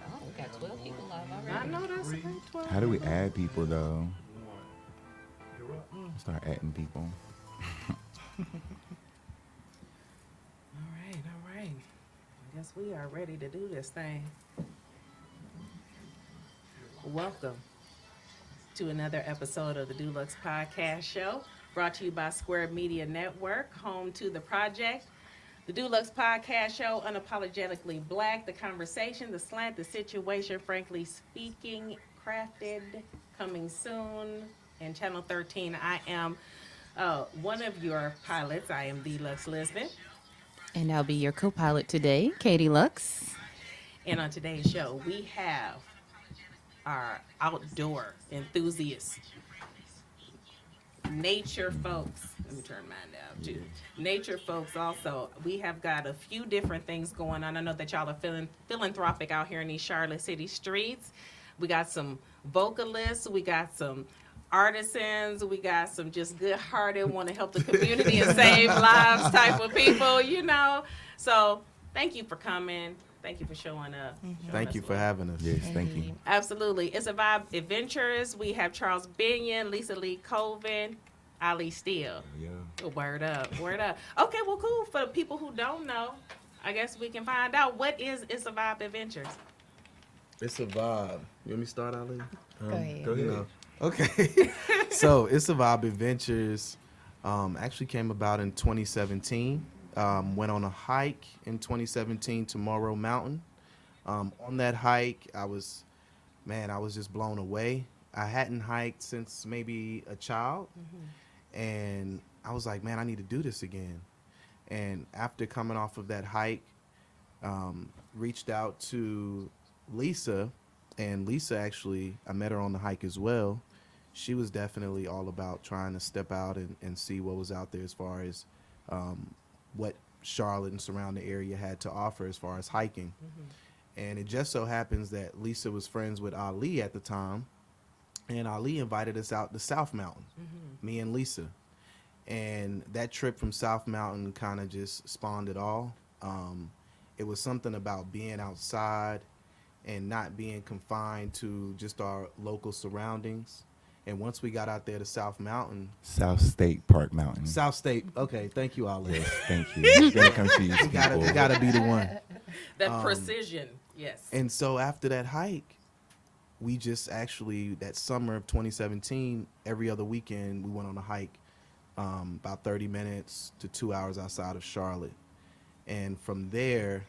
Oh, we got 12 people live I already. know that's a great 12 How do we people. add people though? Start adding people. All right. I guess we are ready to do this thing. Welcome to another episode of the DEUXLUXE podcast show, brought to you by Square Media Network, home to the project. The DEUXLUXE podcast show, unapologetically black, the conversation, the slant, the situation, frankly speaking, crafted, coming soon. And Channel 13, I am one of your pilots. I am the Lux Lisbon. And I'll be your co pilot today, Katie Lux. And on today's show, we have our outdoor enthusiasts, nature folks. Let me turn mine down too. Nature folks also. We have got a few different things going on. I know that y'all are feeling philanthropic out here in these Charlotte City streets. We got some vocalists, we got some artisans, we got some just good hearted, want to help the community and save lives type of people, you know. So thank you for coming. Thank you for showing up. Thank you for having us. Yes, thank you. Absolutely. It's a Vibe Adventures. We have Charles Binion, Lisa Lee Colvin, Ali Steele. Yeah. Word up. Word up. Okay, well, cool. For the people who don't know, I guess we can find out what is It's a Vibe Adventures. It's a vibe. You want me to start, Ali? Go ahead. Go ahead. You know. Okay. So it's a vibe adventures. Actually came about in 2017. Went on a hike in 2017 to Morrow Mountain. On that hike, I was just blown away. I hadn't hiked since maybe a child, and I was like, man, I need to do this again. And after coming off of that hike, reached out to Lisa, and Lisa actually, I met her on the hike as well. She was definitely all about trying to step out and see what was out there as far as what Charlotte and surrounding area had to offer as far as hiking. And it just so happens that Lisa was friends with Ali at the time, and Ali invited us out to South Mountain, me and Lisa. And that trip from South Mountain kind of just spawned it all. It was something about being outside and not being confined to just our local surroundings. And once we got out there to South Mountain, South State Park Mountain. South State. Okay, thank you, Ali. Yes, thank you. Don't confuse You gotta, people. you gotta be the one. That precision, yes. And so after that hike, we just actually, that summer of 2017, every other weekend we went on a hike, about 30 minutes to 2 hours outside of Charlotte. And from there,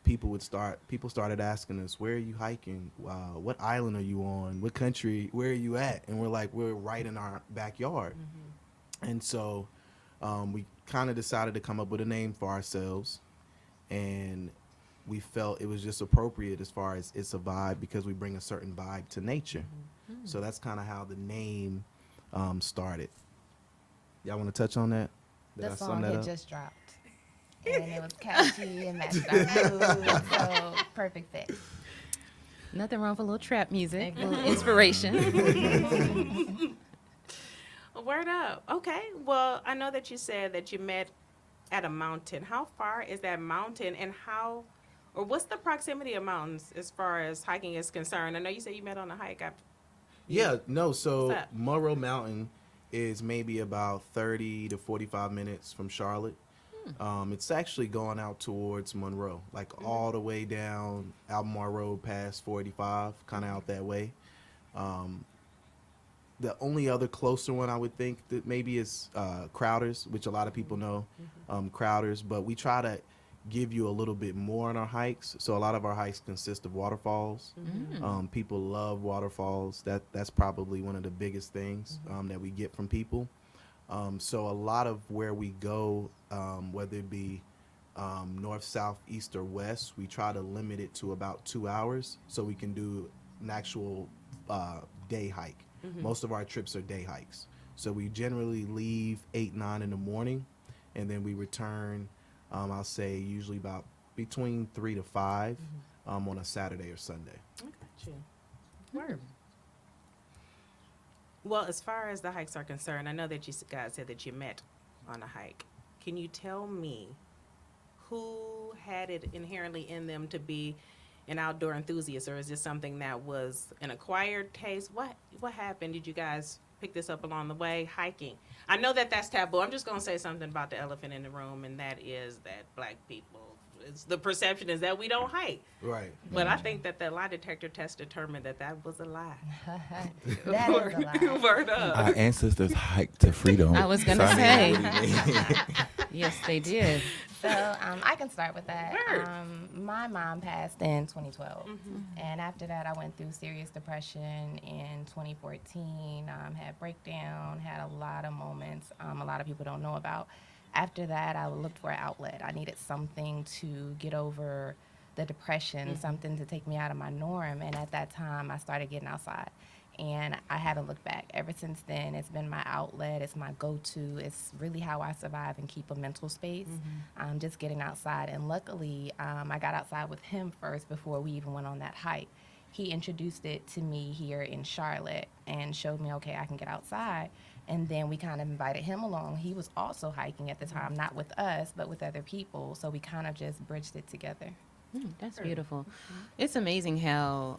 people started asking us, where are you hiking? What island are you on? What country? Where are you at? And we're like, we're right in our backyard. And so we kind of decided to come up with a name for ourselves. And we felt it was just appropriate as far as it's a vibe, because we bring a certain vibe to nature. So that's kind of how the name started. Y'all want to touch on that? Did I The sum song that had up? just dropped. And it was catchy and matched our mood, so perfect fit. Nothing wrong with a little trap music, a little Exactly. inspiration. Word up. Okay. Well, I know that you said that you met at a mountain. How far is that mountain, and what's the proximity of mountains as far as hiking is concerned? I know you said you met on a hike. Yeah, no, so What's that? Monroe Mountain is maybe about 30 to 45 minutes from Charlotte. It's actually going out towards Monroe, like all the way down Albemarle Road past 485, kind of out that way. The only other closer one I would think that maybe is Crowders, which a lot of people know, Crowders, but we try to give you a little bit more on our hikes. So a lot of our hikes consist of waterfalls. People love waterfalls. That's probably one of the biggest things that we get from people. So a lot of where we go, whether it be north, south, east, or west, we try to limit it to about 2 hours so we can do an actual day hike. Most of our trips are day hikes. So we generally leave 8, 9 in the morning, and then we return, I'll say usually about between 3 to 5 on a Saturday or Sunday. I got you. Word. Well, as far as the hikes are concerned, I know that you guys said that you met on a hike. Can you tell me who had it inherently in them to be an outdoor enthusiast, or is this something that was an acquired taste? What happened? Did you guys pick this up along the way? Hiking. I know that that's taboo. I'm just going to say something about the elephant in the room, and that is that black people, the perception is that we don't hike. Right. But I think that the lie detector test determined that was a lie. That is a lie. Word up. Our ancestors hiked to freedom. I was gonna So, say. what do you mean? Yes, they did. So I can start with that. Word. My mom passed in 2012, and after that, I went through serious depression in 2014. Had breakdown, had a lot of moments. A lot of people don't know about. After that, I looked for an outlet. I needed something to get over the depression, something to take me out of my norm. And at that time, I started getting outside. And I haven't looked back. Ever since then, it's been my outlet. It's my go-to. It's really how I survive and keep a mental space. Just getting outside. And luckily, I got outside with him first before we even went on that hike. He introduced it to me here in Charlotte and showed me, okay, I can get outside. And then we kind of invited him along. He was also hiking at the time, not with us, but with other people. So we kind of just bridged it together. That's beautiful. It's amazing how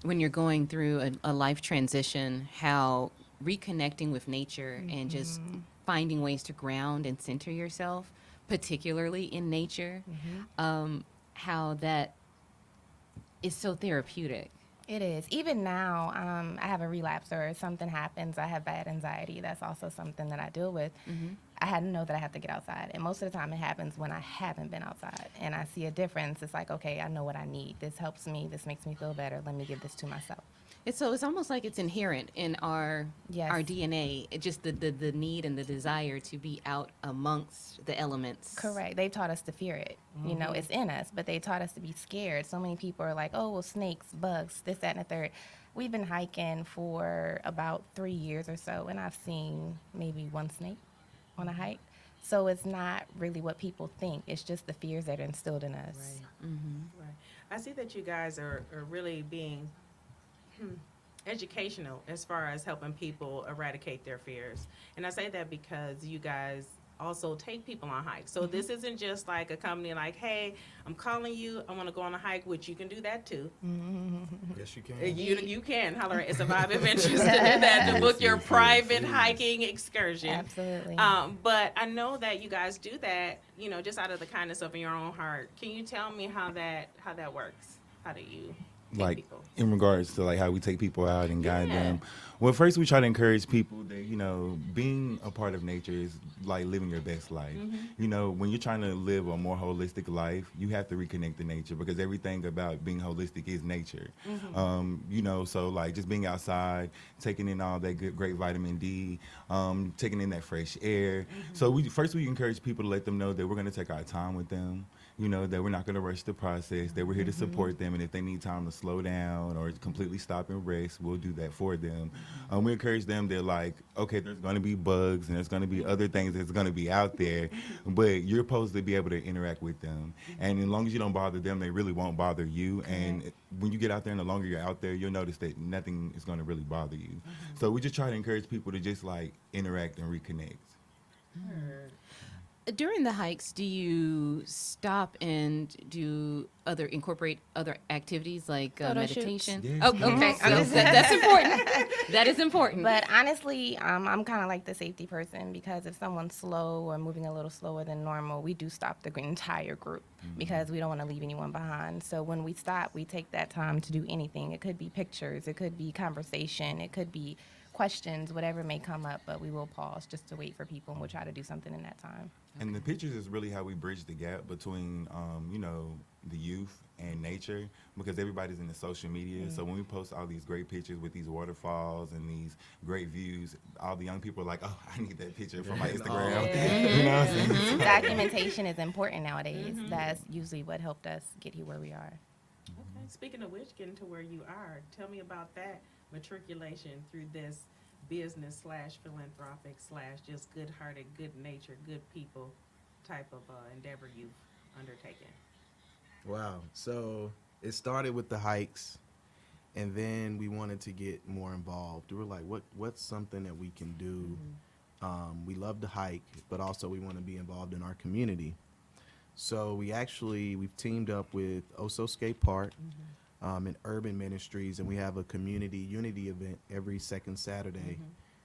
when you're going through a life transition, how reconnecting with nature and just finding ways to ground and center yourself, particularly in nature, how that is so therapeutic. It is. Even now, I have a relapse or something happens, I have bad anxiety. That's also something that I deal with. I had to know that I have to get outside. And most of the time it happens when I haven't been outside. And I see a difference. It's like, okay, I know what I need. This helps me. This makes me feel better. Let me give this to myself. It's almost like it's inherent in our DNA. Just the need and the desire to be out amongst the elements. Correct. They taught us to fear it. You know, it's in us, but they taught us to be scared. So many people are like, oh, well, snakes, bugs, this, that, and the third. We've been hiking for about 3 years or so, and I've seen maybe one snake on a hike. So it's not really what people think. It's just the fears that are instilled in us. Right. I see that you guys are really being educational as far as helping people eradicate their fears. And I say that because you guys also take people on hikes. So this isn't just like a company like, hey, I'm calling you, I want to go on a hike, which you can do that too. Yes, you can. You can holler at ISSA Vibe Adventures to do that, to book your Yes, yes, private yes. hiking excursion. Absolutely. But I know that you guys do that, just out of the kindness of your own heart. Can you tell me how that works? How do you take Like people? in regards to like how we take people out and guide Yeah. them. Well, first we try to encourage people that being a part of nature is like living your best life. When you're trying to live a more holistic life, you have to reconnect to nature because everything about being holistic is nature. So like just being outside, taking in all that good, great vitamin D, taking in that fresh air. So we encourage people to let them know that we're going to take our time with them. That we're not going to rush the process, that we're here to support them, and if they need time to slow down or completely stop and rest, we'll do that for them. We encourage them that, like, okay, there's going to be bugs and there's going to be other things that's going to be out there, but you're supposed to be able to interact with them. And as long as you don't bother them, they really won't bother you. And when you get out there and the longer you're out there, you'll notice that nothing is going to really bother you. So we just try to encourage people to just, like, interact and reconnect. During the hikes, do you stop and incorporate other activities like Photo shoots. meditation? Yes, Oh, yes. okay. That's important. That is important. But honestly, I'm kind of like the safety person because if someone's slow or moving a little slower than normal, we do stop the entire group because we don't want to leave anyone behind. So when we stop, we take that time to do anything. It could be pictures, it could be conversation, it could be questions, whatever may come up, but we will pause just to wait for people and we'll try to do something in that time. And the pictures is really how we bridge the gap between, the youth and nature because everybody's in the social media. So when we post all these great pictures with these waterfalls and these great views, all the young people are like, oh, I need that picture for my Instagram. You know what I'm saying? Documentation is important nowadays. That's usually what helped us get here where we are. Okay. Speaking of which, getting to where you are, tell me about that matriculation through this business / philanthropic / just good-hearted, good-natured, good people type of endeavor you've undertaken. Wow. So it started with the hikes, and then we wanted to get more involved. We were like, what's something that we can do? We love to hike, but also we want to be involved in our community. So we've teamed up with Oso Skate Park and Urban Ministries, and we have a community unity event every second Saturday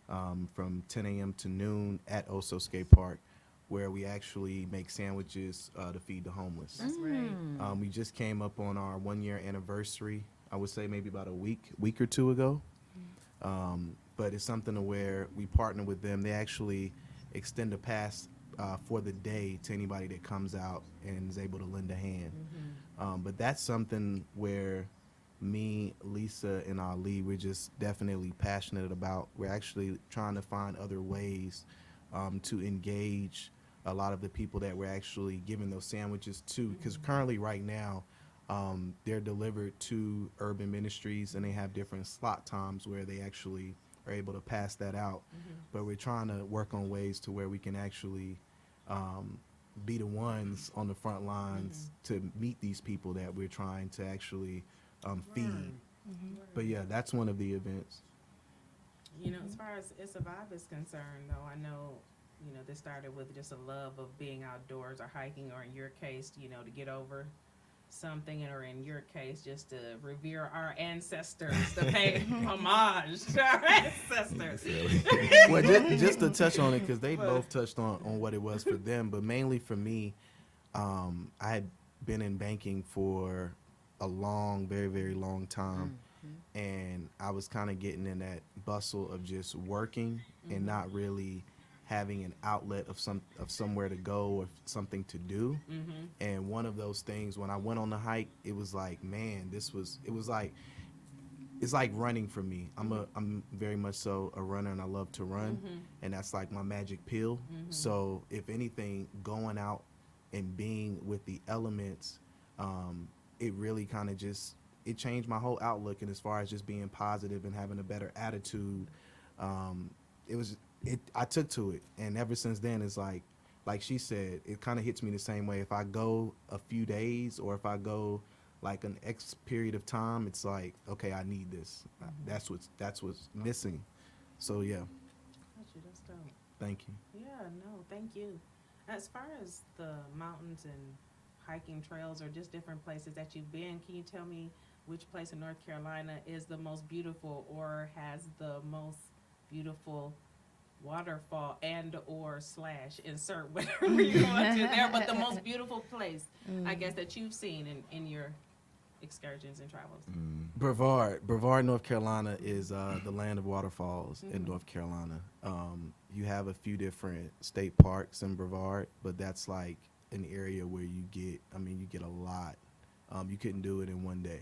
from 10 a.m. to noon at Oso Skate Park, where we actually make sandwiches to feed the homeless. That's right. We just came up on our 1-year anniversary, I would say maybe about a week or two ago. But it's something to where we partner with them. They actually extend a pass for the day to anybody that comes out and is able to lend a hand. But that's something where me, Lisa, and Ali, we're just definitely passionate about. We're actually trying to find other ways to engage a lot of the people that we're actually giving those sandwiches to. Because currently right now, they're delivered to Urban Ministries, and they have different slot times where they actually are able to pass that out. But we're trying to work on ways to where we can actually be the ones on the front lines to meet these people that we're trying to actually feed. But yeah, that's one of the events. As far as ISSA Vibe is concerned, though, I know, this started with just a love of being outdoors or hiking, or in your case, to get over something, or in your case, just to revere our ancestors, to pay homage to our ancestors. Well, just to touch on it, because they both touched on what it was for them, but mainly for me, I had been in banking for a long, very, very long time. And I was kind of getting in that bustle of just working and not really having an outlet of somewhere to go or something to do. And one of those things, when I went on the hike, it was like, man, it's like running for me. I'm very much so a runner, and I love to run, and that's like my magic pill. So if anything, going out and being with the elements, it really kind of it changed my whole outlook. And as far as just being positive and having a better attitude, I took to it. And ever since then, it's like she said, it kind of hits me the same way. If I go a few days or if I go like an X period of time, it's like, okay, I need this. That's what's missing. So yeah. That's dope. Thank you. Yeah, no, thank you. As far as the mountains and hiking trails or just different places that you've been, can you tell me which place in North Carolina is the most beautiful or has the most beautiful waterfall and or slash insert whatever you want to there, but the most beautiful place, I guess, that you've seen in your excursions and travels? Brevard, North Carolina is the land of waterfalls in North Carolina. You have a few different state parks in Brevard, but that's like an area where you get a lot. You couldn't do it in one day.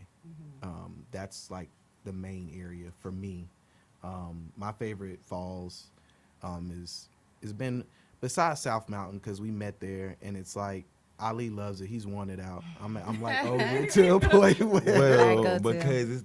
That's like the main area for me. My favorite falls is been besides South Mountain, because we met there, and it's like Ali loves it. He's worn it out. I'm like over it to a point where Well, go to. because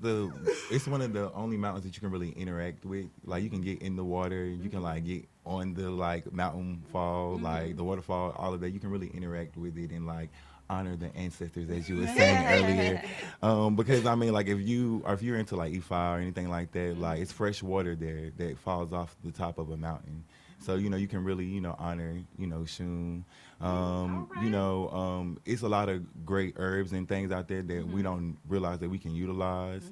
it's one of the only mountains that you can really interact with. Like you can get in the water, you can like get on the like mountain fall, like the waterfall, all of that. You can really interact with it and like honor the ancestors, as you were saying earlier. Because I mean, like if you're into like ISSA or anything like that, like it's fresh water there that falls off the top of a mountain. So, you can really, honor, Shun. It's a lot of great herbs and things out there that we don't realize that we can utilize.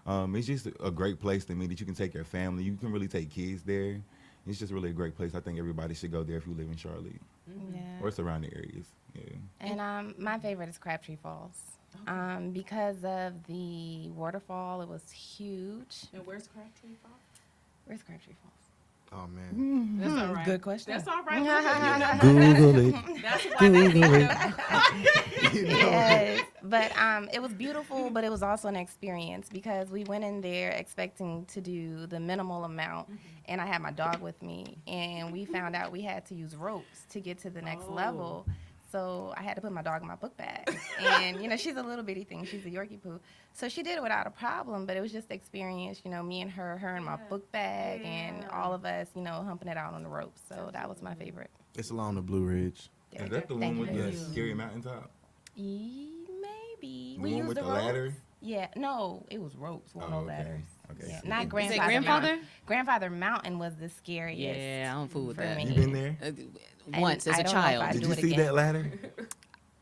It's just a great place to me that you can take your family. You can really take kids there. It's just really a great place. I think everybody should go there if you live in Charlotte Yeah. or surrounding areas. Yeah. And my favorite is Crabtree Falls. Because of the waterfall, it was huge. And where's Crabtree Falls? Where's Crabtree Falls? oh man. That's all right. Good question. That's all right. Google it. That's why Yes, but it was beautiful, but it was also an experience because we went in there expecting to do the minimal amount, and I had my dog with me, and we found out we had to use ropes to get to the next level. So I had to put my dog in my book bag, and she's a little bitty thing. She's a Yorkie poo, so she did it without a problem. But it was just experience, me and her in my book bag, and all of us, humping it out on the ropes. So that was my favorite. It's along the Blue Ridge. Is that the Thank one with you. the scary mountaintop? Maybe The we one used with the the ropes. ladder? Yeah, no, it was ropes, Oh, no okay. ladders. Okay. Yeah, So not is it Grandfather. Grandfather? Mountain. Grandfather Mountain was the scariest. Yeah, I don't fool with for that. me. You been there? Once as I a don't know if child. I'd Did do you it see again. that ladder?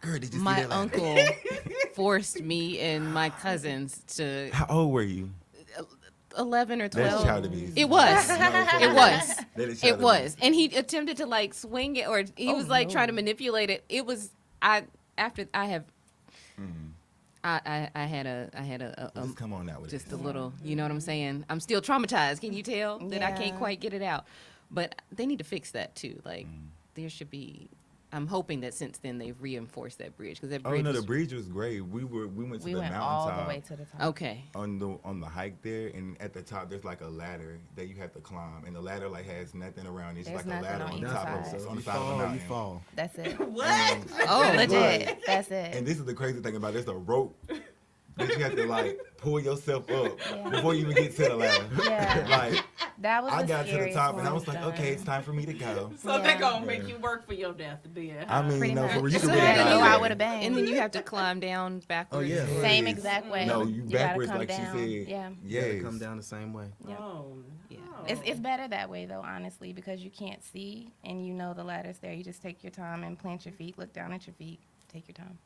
Girl, did you My see that ladder? uncle forced me and my cousins to How old were you? 11 or 12. That's child abuse. It was. No, for It real. was. That is It child was. abuse. And he attempted to like swing it, or he was like no. trying to manipulate it. It was after I have I had a Just come on out with just it. a little, you know what I'm saying? I'm still traumatized. Can you tell that I can't Yeah. quite get it out? But they need to fix that too. Like there should be. I'm hoping that since then they've reinforced that bridge because that Oh bridge. no, the was- bridge was great. We went to We the went mountaintop. all the way to the top. Okay. on the hike there, and at the top there's like a ladder that you have to climb, and the ladder like has nothing around it. It's There's like a ladder nothing on on the top either of side. it, on You the side of the fall, mountain. you fall. That's it. What? Oh, Legit. That's it. And this is the crazy thing about it, there's a rope that you have to like pull yourself up Yeah. before you even get to the ladder. Yeah. Like That was I the got to the scariest top and I one was like, done. okay, it's time for me to go. So they're Yeah. gonna make you work for your death then. I mean, Pretty no, much. for real, you So can really then die you go there. out with a bang. And then you have to climb down backwards. Oh, yeah. or- Same exact way. No, you gotta backwards come like down. she said. Yeah. You gotta Yes. come down the same way. Yep. Oh, Yeah. no. It's better that way though, honestly, because you can't see and the ladder's there. You just take your time and plant your feet, look down at your feet, take your time.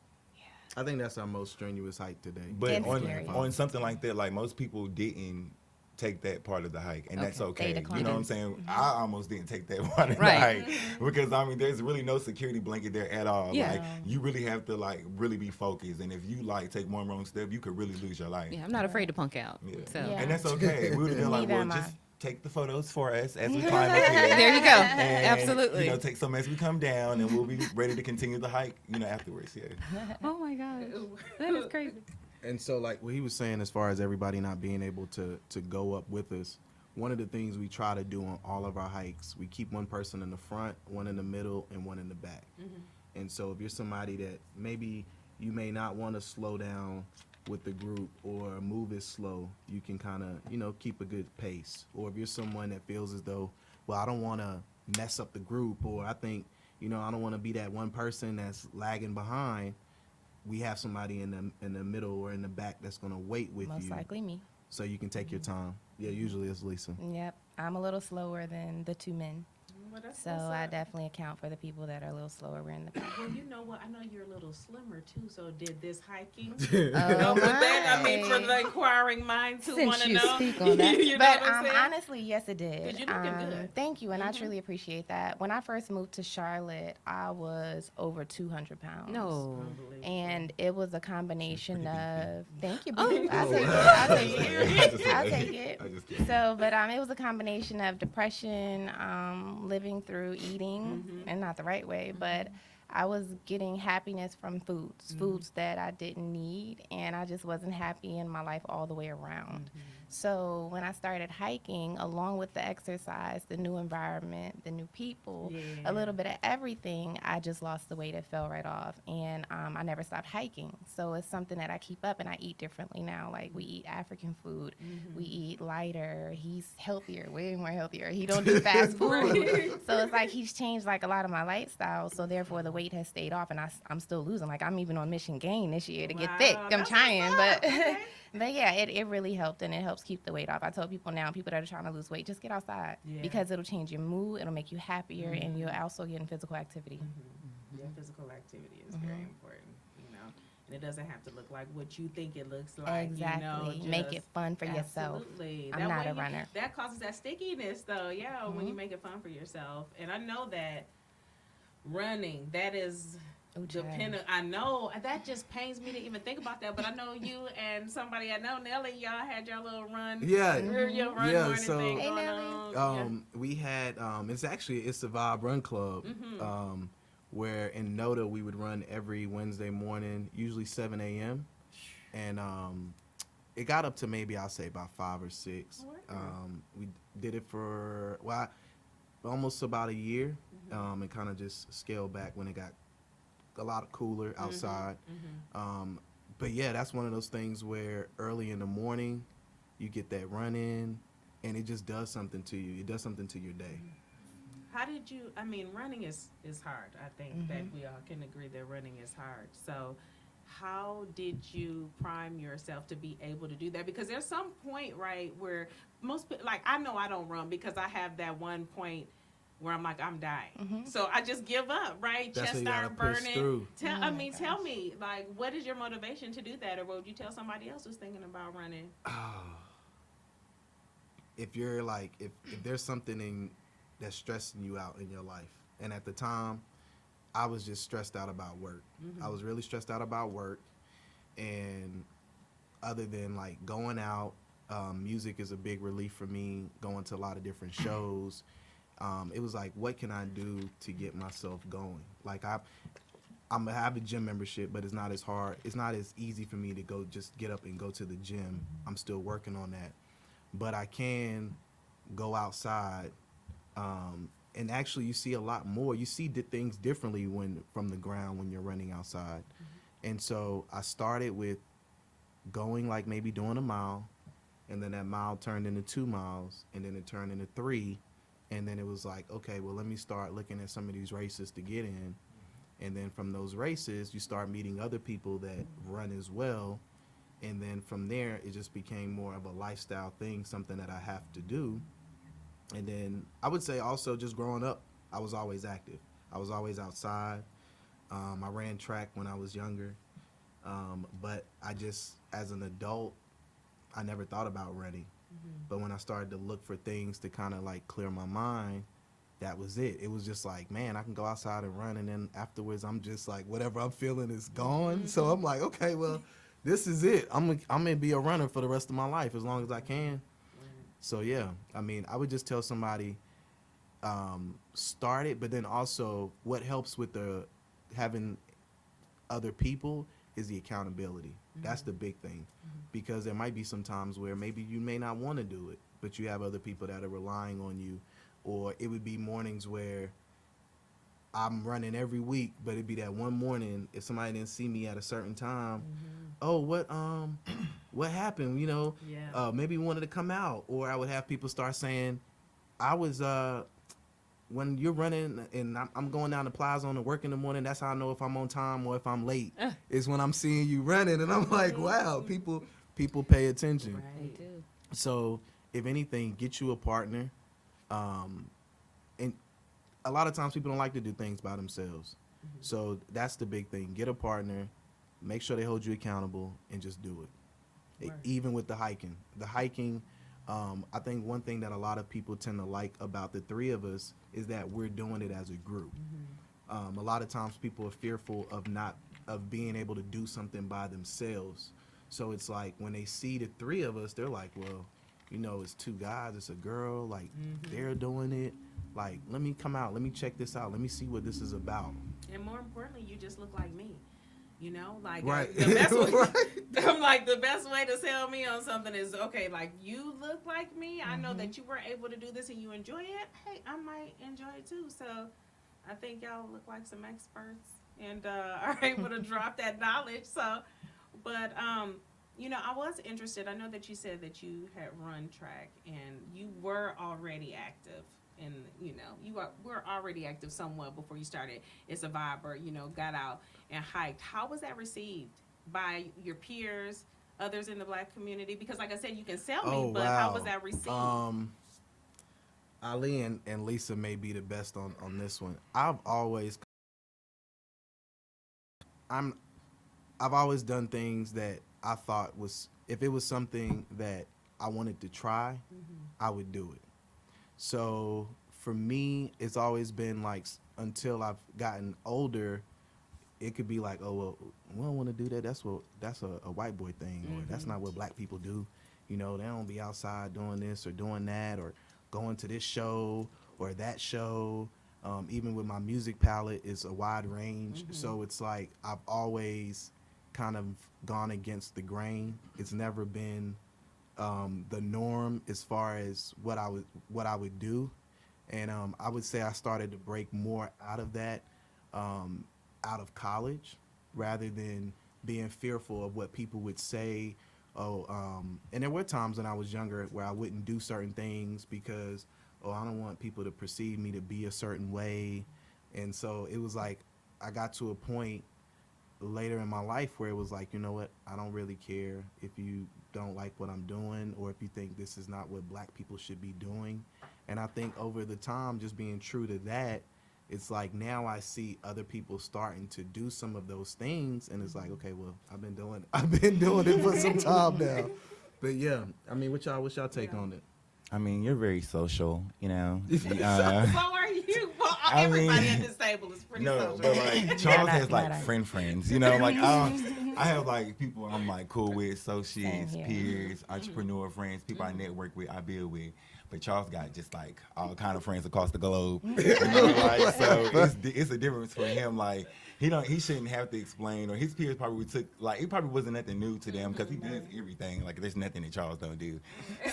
I think that's our most strenuous hike today. But It's on scary. something like that, like most people didn't take that part of the hike, and that's okay. They You declined. know what I'm saying? I almost didn't take that part of Right. the hike because I mean, there's really no security blanket there at all. Yeah. Like you really have to like really be focused, and if you like take one wrong step, you could really lose your life. Yeah, I'm not afraid to punk out. Yeah. So Yeah. And that's okay. We would have been like, Neither well, am I. just take the photos for us as we climb up here. there you go. And, Absolutely. take some as we come down, and we'll be ready to continue the hike. Afterwards. Yeah. Oh my gosh, that is crazy. And so, like what he was saying, as far as everybody not being able to go up with us, one of the things we try to do on all of our hikes, we keep one person in the front, one in the middle, and one in the back. And so, if you're somebody that maybe you may not want to slow down with the group or move it slow, you can kind of keep a good pace. Or if you're someone that feels as though, well, I don't want to mess up the group, or I think I don't want to be that one person that's lagging behind. We have somebody in the middle or in the back that's going to wait with Most you, likely me. so you can take your time. Yeah, usually it's Lisa. Yep. I'm a little slower than the two men. Well, that's So what's I up. definitely account for the people that are a little slower in the back. Well, you know what? I know you're a little slimmer too. So did this hiking Oh help with that? I mean, for my. the inquiring minds who want Since to you know, speak on that. you know But what I'm saying? honestly, yes, it did. 'Cause you're looking good. Thank you, and I Mhm. truly appreciate that. When I first moved to Charlotte, I was over 200 pounds. No. Unbelievable. And it was a combination pretty big of, thank you, Oh, boo. I'll Oh, take it. wow. I'll take it. I'll I take it. just kidding. So, but it was a combination of depression, living through eating, Mhm. and not the right way, but I was getting happiness from foods, foods that I didn't need, and I just wasn't happy in my life all the way around. So when I started hiking, along with the exercise, the new environment, the new people, Yeah. a little bit of everything, I just lost the weight. It fell right off, and I never stopped hiking. So it's something that I keep up, and I eat differently now. Like we eat African food, we eat lighter. He's healthier, way more healthier. He don't do fast food, so it's like he's changed like a lot of my lifestyle. So therefore, the weight has stayed off, and I'm still losing. Like I'm even on mission gain this year to get thick. Wow, I'm that's trying, what's up. but. Okay. But yeah, it really helped, and it helps keep the weight off. I tell people now, people that are trying to lose weight, just get outside Yeah. because it'll change your mood, it'll make you happier, and you'll also get in physical activity. Yeah, physical activity is very important, you know. And it doesn't have to look like what you think it looks like. Exactly. You know, Make it just- fun for yourself. Absolutely. I'm That not way a runner. That causes that stickiness, though. Yeah, when you make it fun for yourself. And I know that running, that is Ooh, child. dependent. I know that just pains me to even think about that. But I know you and somebody I know, Nelly, y'all had your little run. Yeah. Your run Yeah, morning so- thing Hey, going Nelly. on. We had it's actually ISSA Vibe Run Club, where in NODA we would run every Wednesday morning, usually 7 a.m. And it got up to maybe I'll say about 5 or 6. We did it for almost about a year, and kind of just scaled back when it got a lot cooler outside. But yeah, that's one of those things where early in the morning you get that run in, and it just does something to you. It does something to your day. How did you? I mean, running is hard. I think that we all can agree that running is hard. So, how did you prime yourself to be able to do that? Because there's some point, right, where most people, like I know I don't run because I have that one point where I'm like I'm dying, so I just give up, right? That's Chest what you gotta start push burning. through. Tell, Oh I my mean, gosh. tell me, like, what is your motivation to do that, or what would you tell somebody else who's thinking about running? If you're like, if there's something that's stressing you out in your life, and at the time, I was just stressed out about work. I was really stressed out about work, and other than like going out, music is a big relief for me. Going to a lot of different shows, it was like, what can I do to get myself going? Like I have a gym membership, but it's not as hard. It's not as easy for me to go just get up and go to the gym. I'm still working on that, but I can go outside. And actually, you see a lot more. You see things differently from the ground when you're running outside. And so I started with going like maybe doing a mile, and then that mile turned into 2 miles, and then it turned into 3, and then it was like, okay, well, let me start looking at some of these races to get in. And then from those races, you start meeting other people that run as well. And then from there, it just became more of a lifestyle thing, something that I have to do. And then I would say also just growing up, I was always active. I was always outside. I ran track when I was younger. But I just, as an adult, I never thought about running. But when I started to look for things to kind of like clear my mind, that was it. It was just like, man, I can go outside and run, and then afterwards I'm just like, whatever I'm feeling is gone. So I'm like, okay, well, this is it. I'm gonna be a runner for the rest of my life as long as I can. So yeah, I mean, I would just tell somebody, start it, but then also what helps with having other people is the accountability. That's the big thing, because there might be some times where maybe you may not want to do it, but you have other people that are relying on you. Or it would be mornings where I'm running every week, but it'd be that one morning if somebody didn't see me at a certain time. Oh, what happened? You know, Yeah. maybe you wanted to come out. Or I would have people start saying, I was when you're running and I'm going down the plaza on the work in the morning, that's how I know if I'm on time or if I'm late. Is when I'm seeing you running, and I'm like, wow, people pay attention. Right. They do. So if anything, get you a partner, and a lot of times people don't like to do things by themselves. So that's the big thing. Get a partner, make sure they hold you accountable, and just do it. Word. Even with the hiking. The hiking, I think one thing that a lot of people tend to like about the three of us is that we're doing it as a group. A lot of times people are fearful of being able to do something by themselves. So it's like when they see the three of us, they're like, well, you know, it's two guys, it's a girl, like they're doing it. Like, let me come out, let me check this out, let me see what this is about. And more importantly, you just look like me. You know, like Right. the best way, I'm like the best way to sell me on something is okay. Like you look like me. I know that you were able to do this and you enjoy it. Hey, I might enjoy it too. So I think y'all look like some experts and are able to drop that knowledge. So, but you know, I was interested. I know that you said that you had run track and you were already active. And you know, were already active somewhat before you started ISSA Vibe, or you know, got out and hiked. How was that received by your peers, others in the Black community? Because, like I said, you can sell me, but how was that received? Ali and Lisa may be the best on this one. I've always done things that I thought was, if it was something that I wanted to try, I would do it. So for me, it's always been like, until I've gotten older, it could be like, oh, well, we don't want to do that. That's a white boy thing, or that's not what Black people do. You know, they don't be outside doing this or doing that, or going to this show or that show. Even with my music palette, it's a wide range. So it's like I've always kind of gone against the grain. It's never been the norm as far as what I would do. And I would say I started to break more out of that out of college, rather than being fearful of what people would say. And there were times when I was younger where I wouldn't do certain things because, I don't want people to perceive me to be a certain way. And so it was like I got to a point later in my life where it was like, you know what, I don't really care if you don't like what I'm doing, or if you think this is not what Black people should be doing. And I think over the time, just being true to that, it's like now I see other people starting to do some of those things, and it's like, okay, well, I've been doing it for some time now. But yeah, I mean, what's y'all take on it? I mean, you're very social, you know. So are you? Well, I everybody mean, at this table is pretty no, social. but like Charles has like Not I. friends, you know. Like I have like people I'm like cool with, associates, Same here. peers, entrepreneur friends, people I network with, I build with. But Charles got just like all kind of friends across the globe. You know, like, so it's a difference for him. Like he shouldn't have to explain, or his peers probably took, like, it probably wasn't nothing new to them because he does everything. Like there's nothing that Charles don't do.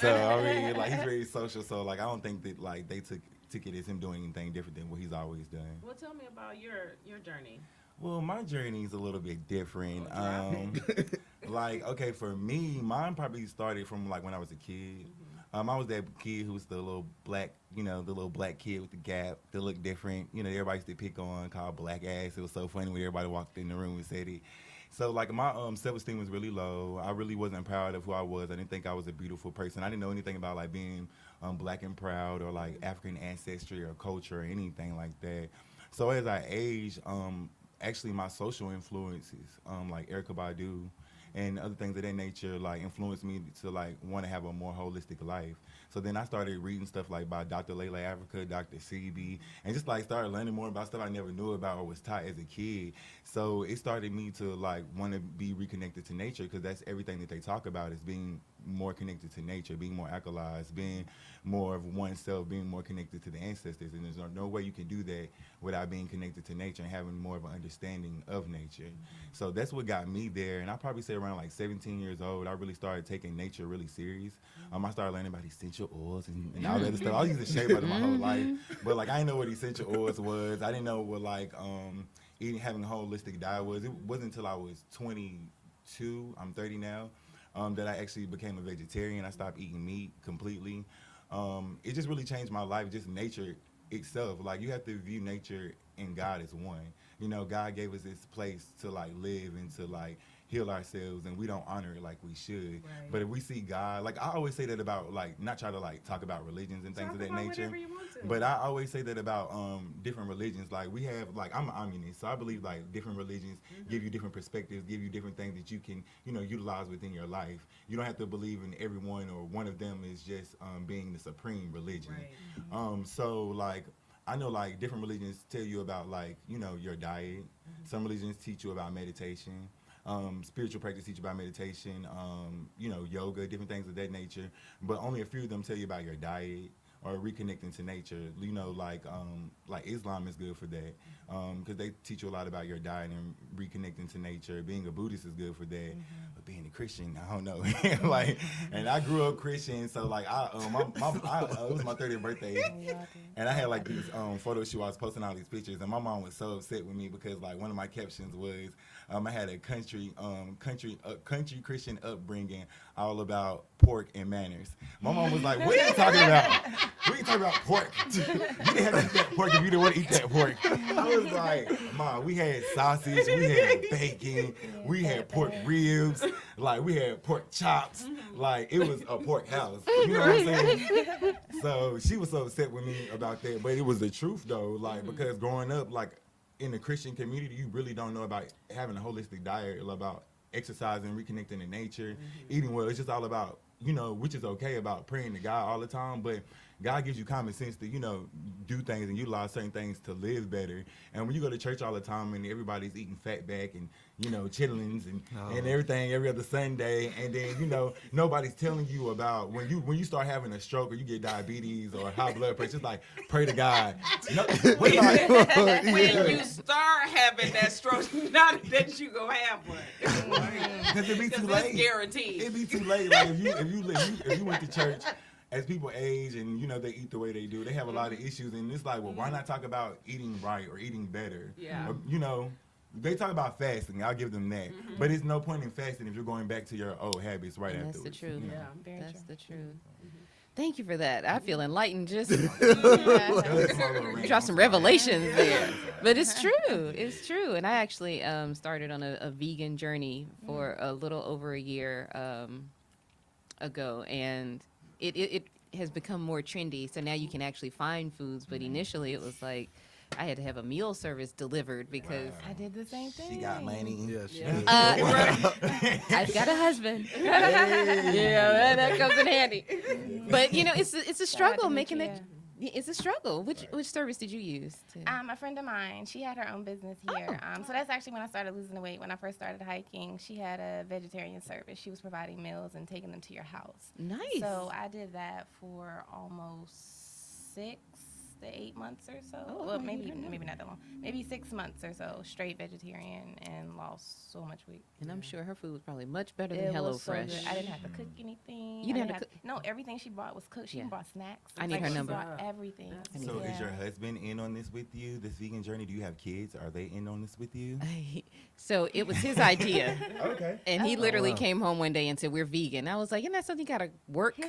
So I mean, like he's very social. So like I don't think that like they took it as him doing anything different than what he's always done. Well, tell me about your journey. Well, my journey is a little bit different. Oh, Like, okay, for me, mine probably started from like when I was a kid. I was that kid who was the little black, the little black kid with the gap that looked different. You know, everybody used to pick on, called black ass. It was so funny when everybody walked in the room and said it. So like my self-esteem was really low. I really wasn't proud of who I was. I didn't think I was a beautiful person. I didn't know anything about like being black and proud, or like African ancestry or culture or anything like that. So as I aged, actually my social influences, like Erykah Badu and other things of that nature, like influenced me to like want to have a more holistic life. So then I started reading stuff like by Dr. Layla Africa, Dr. CB, and just like started learning more about stuff I never knew about or was taught as a kid. So it started me to like want to be reconnected to nature, because that's everything that they talk about, is being more connected to nature, being more alkalized, being more of oneself, being more connected to the ancestors. And there's no way you can do that without being connected to nature and having more of an understanding of nature. So that's what got me there. And I probably say around like 17 years old, I really started taking nature really serious. I started learning about essential oils and all that other stuff. I was using shea butter my whole life, but like I didn't know what essential oils was. I didn't know what like having a holistic diet was. It wasn't until I was 22, I'm 30 now, that I actually became a vegetarian. I stopped eating meat completely. It just really changed my life, just nature itself. Like you have to view nature and God as one. You know, God gave us this place to like live and to like heal ourselves, and we don't honor it like we should. Right. But if we see God, like I always say that about like not try to like talk about religions and things Talk of that about nature. whatever you want to. But I always say that about different religions. Like we have, like I'm an communist, so I believe like different religions give you different perspectives, give you different things that you can, you know, utilize within your life. You don't have to believe in every one, or one of them is just being the supreme religion. Right. So like I know like different religions tell you about like, you know, your diet. Some religions teach you about meditation. Spiritual practice teach you about meditation, you know, yoga, different things of that nature. But only a few of them tell you about your diet or reconnecting to nature. You know, like Islam is good for that, because they teach you a lot about your diet and reconnecting to nature. Being a Buddhist is good for that. But being a Christian, I don't know. Like, and I grew up Christian, so like it was my 30th birthday, and I had like these photo shoot. I was posting all these pictures, and my mom was so upset with me because like one of my captions was I had a country Christian upbringing, all about pork and manners. My mom was like, "What are you talking about? What are you talking about pork? You didn't have to eat that pork if you didn't want to eat that pork." I was like, "Mom, we had sausage, we had bacon, we had pork ribs, like we had pork chops, like it was a pork house." You know what I'm saying? So she was so upset with me about that, but it was the truth though, like because growing up, like in the Christian community, you really don't know about having a holistic diet, about exercising, reconnecting to nature, eating well. It's just all about, you know, which is okay, about praying to God all the time, but God gives you common sense to, you know, do things and utilize certain things to live better. And when you go to church all the time and everybody's eating fatback and, you know, chitlins and everything every other Sunday, and then, you know, nobody's telling you about when you start having a stroke or you get diabetes or high blood pressure, it's like, pray to God. No, When you start having that stroke, not that you gonna have one. because it'd be too Because late. it's guaranteed. It'd be too late. Like if you went to church, as people age and, you know, they eat the way they do, they have a lot of issues, and it's like, well, why not talk about eating right or eating better? Yeah. Or, you know, they talk about fasting. I'll give them that, but it's no point in fasting if you're going back to your old habits right And that's afterwards. the truth. you know? Yeah. Very That's true. the truth. Thank you for that. I feel enlightened. Just That was my little rant. draw I'm some sorry. revelations there. But it's true. It's true. And I actually started on a vegan journey for a little over a year ago, and it has become more trendy. So now you can actually find foods. But initially, it was like I had to have a meal service delivered because I did the same thing. She got money. Yeah, she I've got a husband. Yeah, that comes in handy. But you know, it's a struggle to making you, that. It's a struggle. Which service did you use? A friend of mine, she had her own business here. So that's actually when I started losing the weight. When I first started hiking, she had a vegetarian service. She was providing meals and taking them to your house. Nice. So I did that for almost 6 to 8 months or so. Oh, Well, okay, maybe I know. not that long. Maybe 6 months or so, straight vegetarian, and lost so much weight. And I'm sure her food was probably much better It than Hello was so Fresh. good. I didn't have to cook anything. You I didn't have to have- No, everything she bought was cooked. She Yeah. even brought snacks. I need Like, her she number. brought everything. So Yeah. is your husband in on this with you, this vegan journey? Do you have kids? Are they in on this with you? So it was his idea. Okay. And he literally wow. came home one day and said, "We're vegan." I was like, "Isn't that something you got to work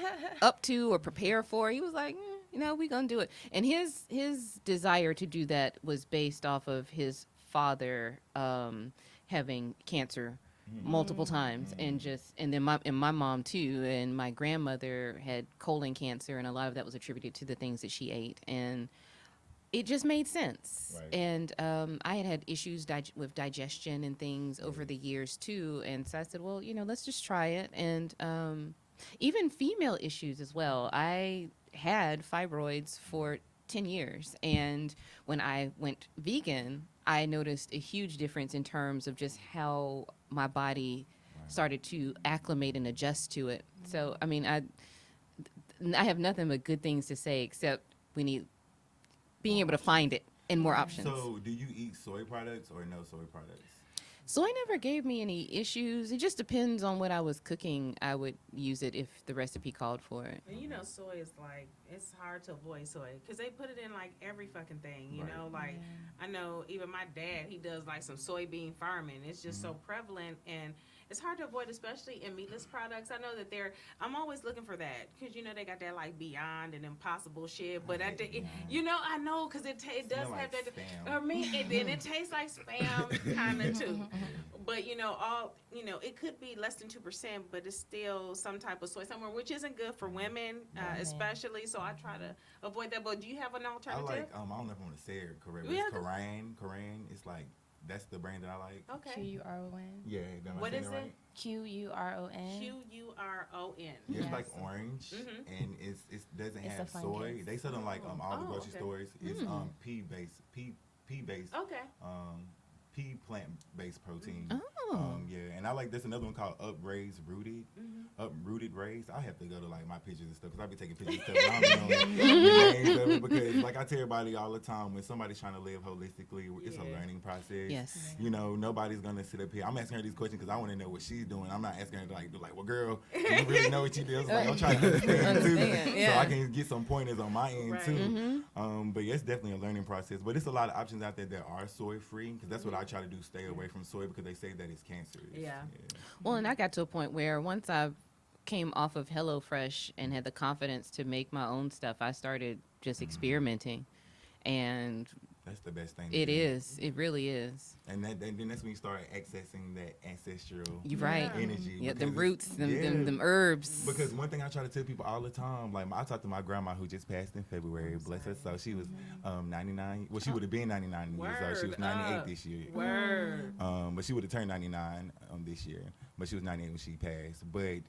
up to or prepare for?" He was like, "You know, we're going to do it." And his desire to do that was based off of his father having cancer multiple times, and then my mom too, and my grandmother had colon cancer, and a lot of that was attributed to the things that she ate, and it just made sense. Right. And I had issues with digestion and things over the years too. And so I said, well, you know, let's just try it. And even female issues as well. I had fibroids for 10 years. And when I went vegan, I noticed a huge difference in terms of just how my body started to acclimate and adjust to it. So, I mean, I have nothing but good things to say, except we need being able to find it and more options. So do you eat soy products or no soy products? Soy never gave me any issues. It just depends on what I was cooking. I would use it if the recipe called for it. And you know, soy is like, it's hard to avoid soy because they put it in like every fucking thing, you know? Like, I know even my dad, he does like some soybean farming. It's just so prevalent and it's hard to avoid, especially in meatless products. I know that I'm always looking for that because, you know, they got that like Beyond and Impossible shit. But you know, I know because it does Smell have like that. spam. Or me, and then it tastes like spam kind of too. But you know, it could be less than 2%, but it's still some type of soy somewhere, which isn't good for women, especially. So I try to avoid that. But do you have an I alternative? like, I don't know if I'm going to say it correctly. Yeah, It's Korean. It's like, that's the brand that I like. Okay. Q-U-R-O-N. Yeah, am I What saying is it right? it? Q-U-R-O-N. Q-U-R-O-N. Yeah, it's Yes. like orange, and it doesn't It's a have soy. fungus. They sell them like all the grocery okay. stores. It's pea based, pea based, Okay. pea plant based protein. Oh. Yeah, and I like this another one called Uprooted Raised. I have to go to like my pictures and stuff because I be taking pictures and stuff. And I don't know the names of it because like I tell everybody all the time when somebody's trying to live holistically, it's a Yeah. learning process. Yes. You know, nobody's gonna sit up here. I'm asking her these questions because I want to know what she's doing. I'm not asking her to like, be like, well, girl, do you really know what you do? Like, I'm trying to understand too, Understand, so yeah. I can get some pointers on my end Right. too. But yeah, it's definitely a learning process. But it's a lot of options out there that are soy free because that's what I try to do: stay away from soy because they say that it's cancerous. Yeah. Well, and I got to a point where once I came off of HelloFresh and had the confidence to make my own stuff, I started just experimenting. And That's the best thing. to it do. is. It really is. And then that's when you start accessing that ancestral You're right. energy. Yeah, because them it's- roots, them, yeah. them herbs. Because one thing I try to tell people all the time, like I talked to my grandma who just passed in February, bless her soul. She was 99. Well, she would have been 99 years old. She was Word 98 up. this year. Word. But she would have turned 99 this year. But she was 98 when she passed. But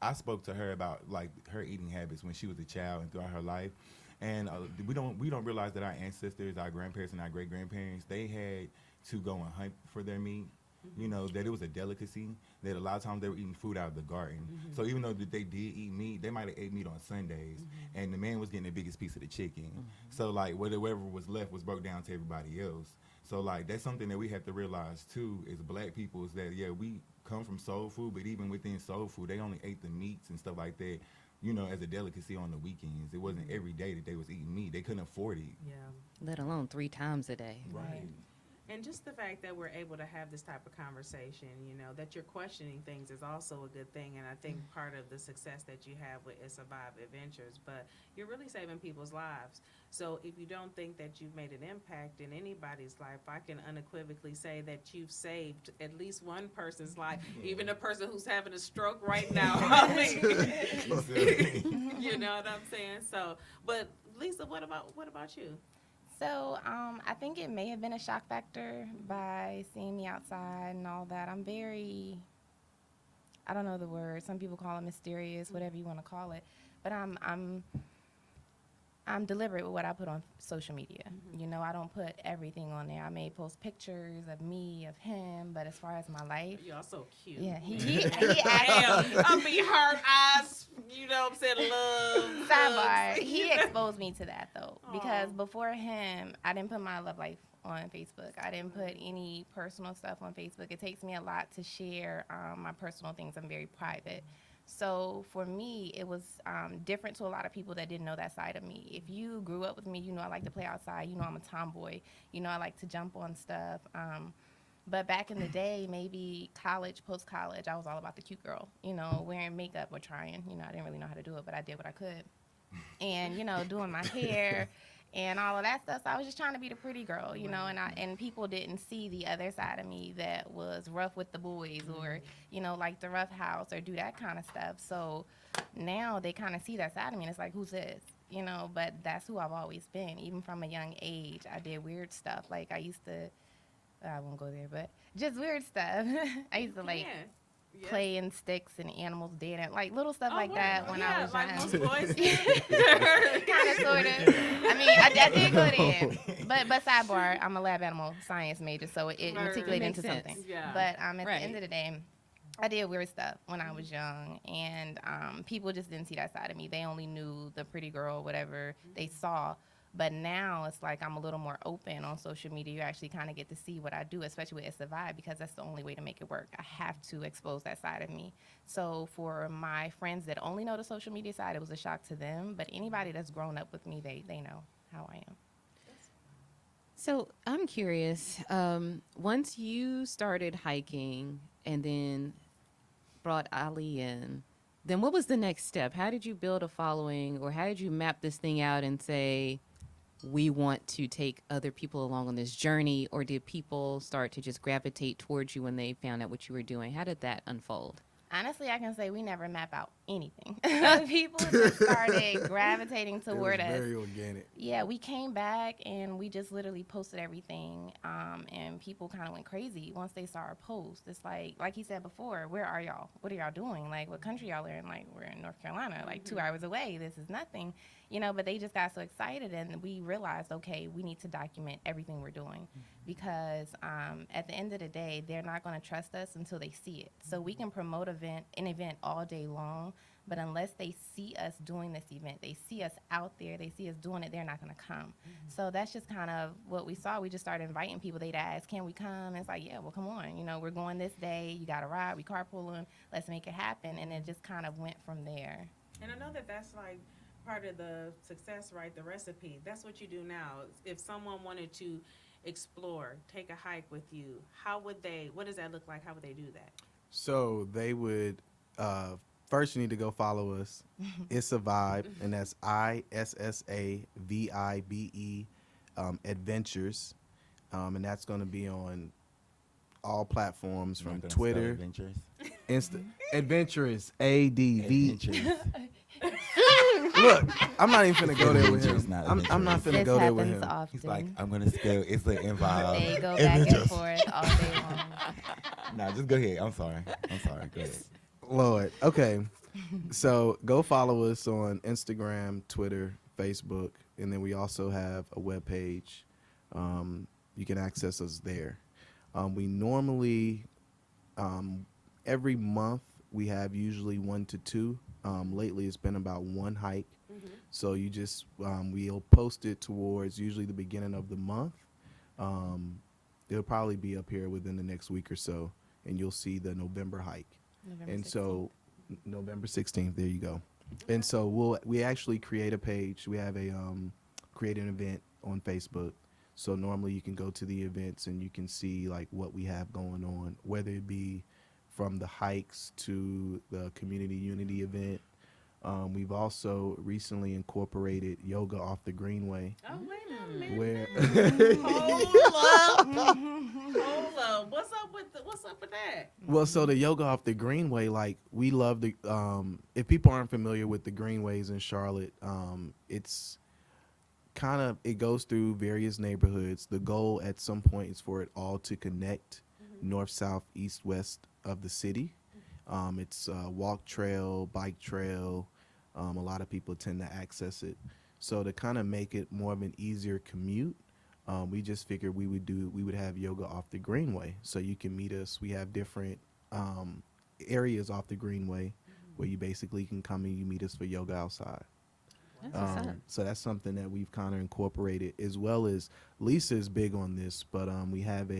I spoke to her about like her eating habits when she was a child and throughout her life. And we don't realize that our ancestors, our grandparents, and our great grandparents, they had to go and hunt for their meat. You know, that it was a delicacy. That a lot of times they were eating food out of the garden. So even though that they did eat meat, they might have ate meat on Sundays, and the man was getting the biggest piece of the chicken. So like whatever was left was broke down to everybody else. So like that's something that we have to realize too, as Black people, is that we come from soul food, but even within soul food, they only ate the meats and stuff like that. You know, as a delicacy on the weekends. It wasn't every day that they was eating meat. They couldn't afford it. Yeah. Let alone 3 times a day. Right. And just the fact that we're able to have this type of conversation, you know, that you're questioning things is also a good thing. And I think part of the success that you have with ISSA Vibe Adventures, but you're really saving people's lives. So if you don't think that you've made an impact in anybody's life, I can unequivocally say that you've saved at least one person's life, even a person who's having a stroke right now. I mean, you know what I'm saying? So, but Lisa, what about you? So I think it may have been a shock factor by seeing me outside and all that. I'm very, I don't know the word. Some people call it mysterious, whatever you want to call it. But I'm deliberate with what I put on social media. You know, I don't put everything on there. I may post pictures of me, of him, but as far as my life, Y'all so cute. yeah, he Damn, I mean, heart, eyes, you know what I'm saying, love. Sidebar, hugs. he exposed me to that though, because Aw. before him, I didn't put my love life on Facebook. I didn't put any personal stuff on Facebook. It takes me a lot to share my personal things. I'm very private. So for me, it was different to a lot of people that didn't know that side of me. If you grew up with me, you know I like to play outside. You know I'm a tomboy. You know I like to jump on stuff. But back in the day, maybe college, post-college, I was all about the cute girl, you know, wearing makeup or trying. You know, I didn't really know how to do it, but I did what I could. And, you know, doing my hair and all of that stuff. So I was just trying to be the pretty girl, you know, and people didn't see the other side of me that was rough with the boys or, you know, like the rough house or do that kind of stuff. So now they kind of see that side of me and it's like, who's this? You know, but that's who I've always been. Even from a young age, I did weird stuff. Like I used to, I won't go there, but just weird stuff. I used to like Yeah. play in sticks and animals dead and like little stuff Oh, like wow. that when I was like young. most boys. Kind of, sort of. I mean, I did go there. But sidebar, I'm a lab animal science major, so it Word. matriculated Makes into sense. something. Yeah. But at the Right. end of the day, I did weird stuff when I was young, and people just didn't see that side of me. They only knew the pretty girl, whatever they saw. But now it's like I'm a little more open on social media. You actually kind of get to see what I do, especially with ISSA Vibe, because that's the only way to make it work. I have to expose that side of me. So for my friends that only know the social media side, it was a shock to them. But anybody that's grown up with me, they know how I am. So I'm curious. Once you started hiking and then brought Ali in, then what was the next step? How did you build a following, or how did you map this thing out and say, we want to take other people along on this journey? Or did people start to just gravitate towards you when they found out what you were doing? How did that unfold? Honestly, I can say we never map out anything. People just started gravitating It was toward us. very organic. Yeah, we came back and we just literally posted everything, and people kind of went crazy once they saw our post. It's like he said before, where are y'all? What are y'all doing? Like, what country y'all are in? Like, we're in North Carolina, like 2 hours away. This is nothing, but they just got so excited, and we realized, okay, we need to document everything we're doing, because at the end of the day, they're not going to trust us until they see it. So we can promote an event all day long, but unless they see us doing this event, they see us out there, they see us doing it, they're not going to come. So that's just kind of what we saw. We just started inviting people. They'd ask, can we come? And it's like, yeah, well, come on. We're going this day. You got to ride. We carpooling. Let's make it happen. And it just kind of went from there. And I know that that's like part of the success, right? The recipe. That's what you do now. If someone wanted to explore, take a hike with you, what does that look like? How would they do that? So they would first you need to go follow us. It's a Vibe, and that's ISSAVIBE Adventures, and that's going to be on all platforms from Twitter, Adventures. Adventurous ADV. Adventures. Look, I'm not even finna go there with Adventures, him. not I'm not adventures. finna go there with happens him. often. He's like, I'm gonna spell. It's an involved. They go back and forth all day long. Nah, just go ahead. I'm sorry. Go ahead. Lord. Okay. So go follow us on Instagram, Twitter, Facebook, and then we also have a webpage. You can access us there. We normally, every month, we have usually 1 to 2. Lately, it's been about 1 hike. So you just, we'll post it towards usually the beginning of the month. It'll probably be up here within the next week or so, and you'll see the November hike. November 16th, there you go. And so we actually create a page. We have a create an event on Facebook. So normally you can go to the events and you can see like what we have going on, whether it be from the hikes to the community unity event. We've also recently incorporated yoga off the Greenway. Oh, wait a minute. Where Hold up. What's up with that? Well, so the yoga off the Greenway, like we love the if people aren't familiar with the Greenways in Charlotte, it's kind of, it goes through various neighborhoods. The goal at some point is for it all to connect north, south, east, west of the city. It's a walk trail, bike trail. A lot of people tend to access it. So to kind of make it more of an easier commute, we just figured we would have yoga off the Greenway. So you can meet us. We have different areas off the Greenway where you basically can come and you meet us for yoga outside. That's what's up. So that's something that we've kind of incorporated, as well as Lisa is big on this, but we have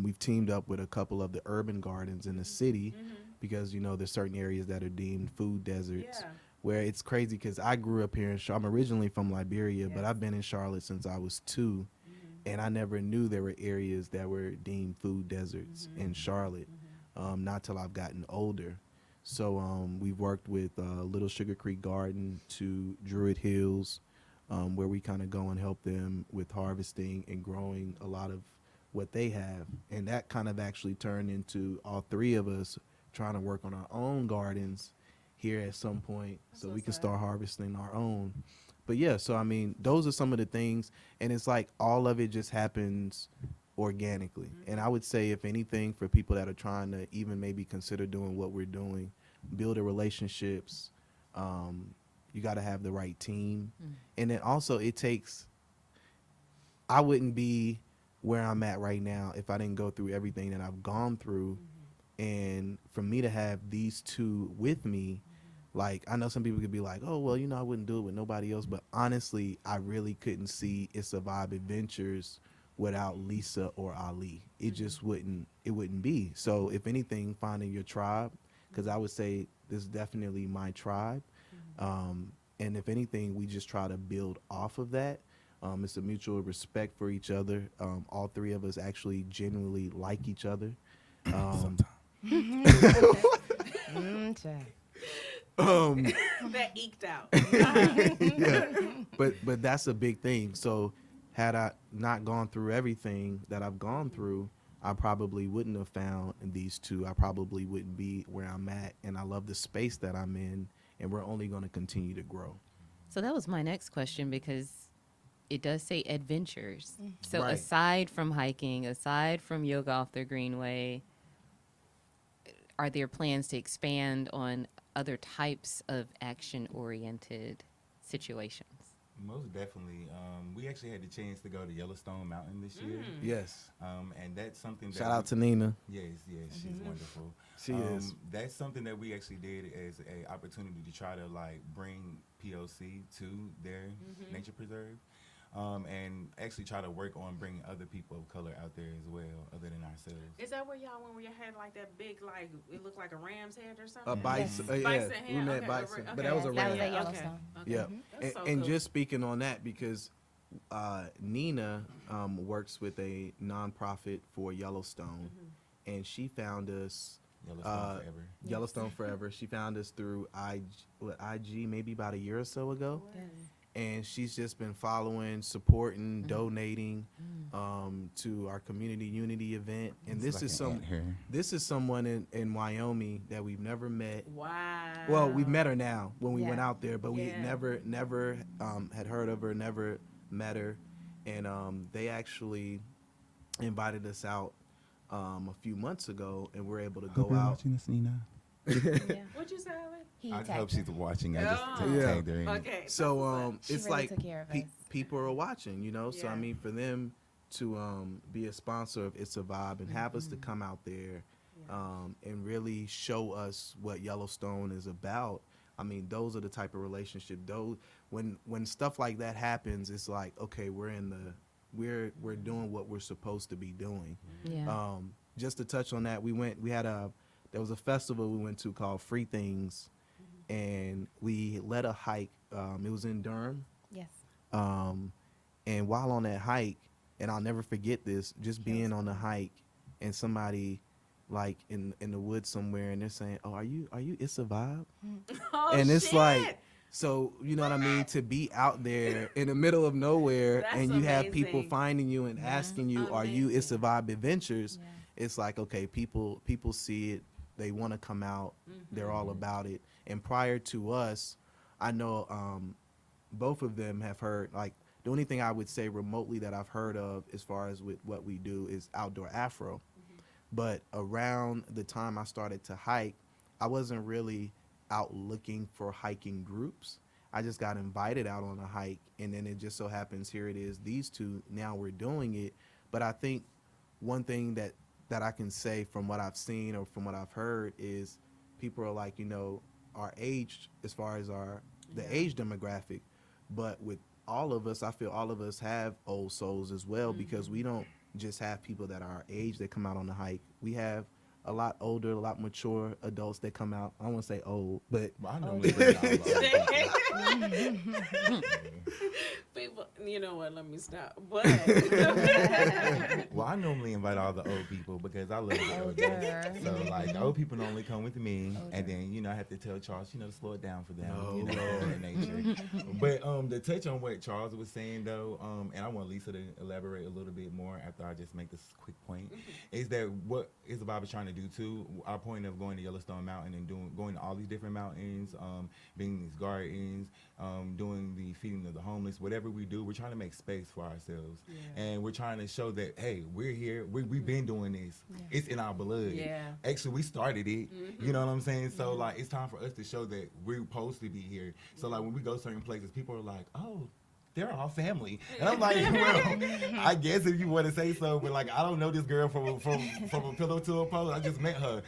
we've teamed up with a couple of the urban gardens in the city because, there's certain areas that are deemed food deserts. Yeah. Where it's crazy because I grew up here in Charlotte. I'm originally from Liberia, but I've been in Charlotte since I was 2, and I never knew there were areas that were deemed food deserts in Charlotte, not till I've gotten older. So we've worked with Little Sugar Creek Garden to Druid Hills, where we kind of go and help them with harvesting and growing a lot of what they have. And that kind of actually turned into all 3 of us trying to work on our own gardens here at some point, so we can start harvesting our own. But yeah, so I mean, those are some of the things, and it's like all of it just happens organically. And I would say, if anything, for people that are trying to even maybe consider doing what we're doing, build relationships, you got to have the right team. And then also it takes, I wouldn't be where I'm at right now if I didn't go through everything that I've gone through. And for me to have these 2 with me, Like, I know some people could be like, oh, well, I wouldn't do it with nobody else. But honestly, I really couldn't see It's a Vibe Adventures without Lisa or Ali. It just wouldn't be. So if anything, finding your tribe, because I would say this is definitely my tribe. And if anything, we just try to build off of that. It's a mutual respect for each other. All three of us actually genuinely like each other. Check. That eked out. Yeah, but that's a big thing. So had I not gone through everything that I've gone through, I probably wouldn't have found these two. I probably wouldn't be where I'm at, and I love the space that I'm in, and we're only going to continue to grow. So that was my next question, because it does say adventures. So Right. aside from hiking, aside from yoga off the Greenway, are there plans to expand on other types of action-oriented situations? Most definitely. We actually had the chance to go to Yellowstone Mountain this year. Yes. And that's something that Shout out to Nina. Yes, she's wonderful. She is. That's something that we actually did as a opportunity to try to like bring POC to their nature preserve. And actually try to work on bringing other people of color out there as well, other than ourselves. Is that where y'all went where you had like that big, like, it looked like a ram's head or something? A bison. Yes. Yeah, Bison we head? met Okay, bison, okay. but that was a That was ram. at Yellowstone. Okay. Yeah, That's so and cool. just speaking on that, because Nina works with a nonprofit for Yellowstone, and she found us Yellowstone forever. Yellowstone Forever. She found us through IG maybe about a year or so ago, and she's just been following, supporting, donating to our community unity event. And It's this like is an ant here. this is someone in Wyoming that we've never met. Wow. Well, we've met her now when we went Yeah. out there, but we Yeah. never had heard of her, never met her, and they actually invited us out a few months ago, and we're able to go out. this, Nina. Yeah. What'd you say, Ali? He I tagged hope her. she's watching. I just Oh. tagged her in. Okay. So She it's really like took care of us. people are watching, So I Yeah. mean, for them to be a sponsor of It's a Vibe and have us to come out there and really show us what Yellowstone is about. I mean, those are the type of relationship. Those when stuff like that happens, it's like, okay, we're doing what we're supposed to be doing. Yeah. Just to touch on that, there was a festival we went to called Free Things, and we led a hike. It was in Durham, Yes. and while on that hike, and I'll never forget this, just being on the hike, and somebody like in the woods somewhere, and they're saying, "Oh, are you It's a Vibe?" Oh, And it's shit. like, so you know what I mean, to be out there in the middle of nowhere, That's and you have people amazing. finding you and asking you, "Are you It's a Amazing. Vibe Adventures?" Yeah. It's like, okay, people see it, they want to come out, they're all about it. And prior to us, I know both of them have heard, like, the only thing I would say remotely that I've heard of as far as with what we do is outdoor Afro. But around the time I started to hike, I wasn't really out looking for hiking groups. I just got invited out on a hike, and then it just so happens here it is, these two, now we're doing it. But I think one thing that I can say from what I've seen or from what I've heard is people are like, our age as far as the age demographic, but with all of us, I feel all of us have old souls as well, because we don't just have people that are our age that come out on the hike. We have a lot older, a lot mature adults that come out. I don't want to say old, but Well, I normally bring all the old people. People, you know what? Let me stop. But Well, I normally invite all the old people because I love the old people. Older. So like the old people normally come with me, and then I have to tell Charles, to slow it down for them, No. that nature. But to touch on what Charles was saying though, and I want Lisa to elaborate a little bit more after I just make this quick point, is that what It's a Vibe is trying to do too. Our point of going to Yellowstone Mountain and going to all these different mountains, being in these gardens, doing the feeding of the homeless, whatever we do, we're trying to make space for ourselves, and we're trying to show that hey, we're here. We've been doing this. It's in our blood. Yeah. Actually, we started it. You know what I'm saying? So like, it's time for us to show that we're supposed to be here. So like, when we go certain places, people are like, oh, they're all family. And I'm like, well, I guess if you want to say so, but like, I don't know this girl from a pillow to a post. I just met her.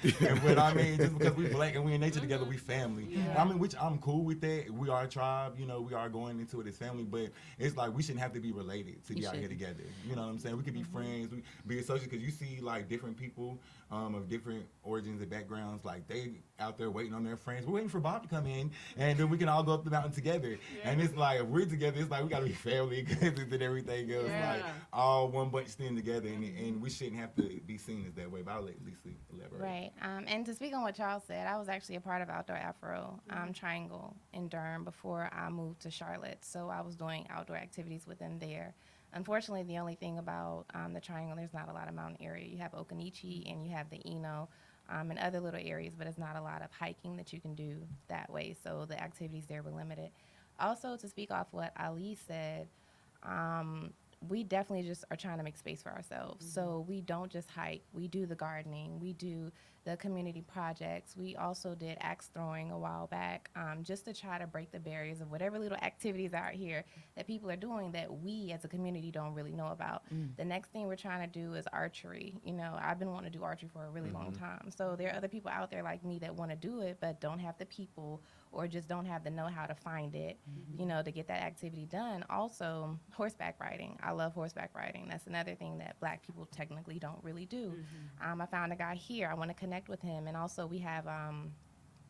But I mean, just because we black and we in nature together, we family. Yeah. I mean, which I'm cool with that. We are a tribe, you know, we are going into it as family, but it's like we shouldn't have to be related to be out here together. You know what I'm saying? We could be friends, we be associates, because you see like different people of different origins and backgrounds, like they out there waiting on their friends. We're waiting for Bob to come in, and then we can all go up the mountain together. Yeah. And it's like, if we're together, it's like we gotta be family, cousins, and everything else, like all one bunch staying together, and we shouldn't have to be seen as that way. But I'll let Lisa elaborate. Right. And to speak on what y'all said, I was actually a part of Outdoor Afro Triangle in Durham before I moved to Charlotte. So I was doing outdoor activities within there. Unfortunately, the only thing about the Triangle, there's not a lot of mountain area. You have Okanichi and you have the Eno and other little areas, but it's not a lot of hiking that you can do that way. So the activities there were limited. Also, to speak off what Ali said, we definitely just are trying to make space for ourselves. So we don't just hike. We do the gardening. We do the community projects. We also did axe throwing a while back, just to try to break the barriers of whatever little activities out here that people are doing that we as a community don't really know about. The next thing we're trying to do is archery. You know, I've been wanting to do archery for a really long time. So there are other people out there like me that want to do it, but don't have the people or just don't have the know-how to find it, you know, to get that activity done. Also, horseback riding. I love horseback riding. That's another thing that black people technically don't really do. I found a guy here. I want to connect with him. And also we have,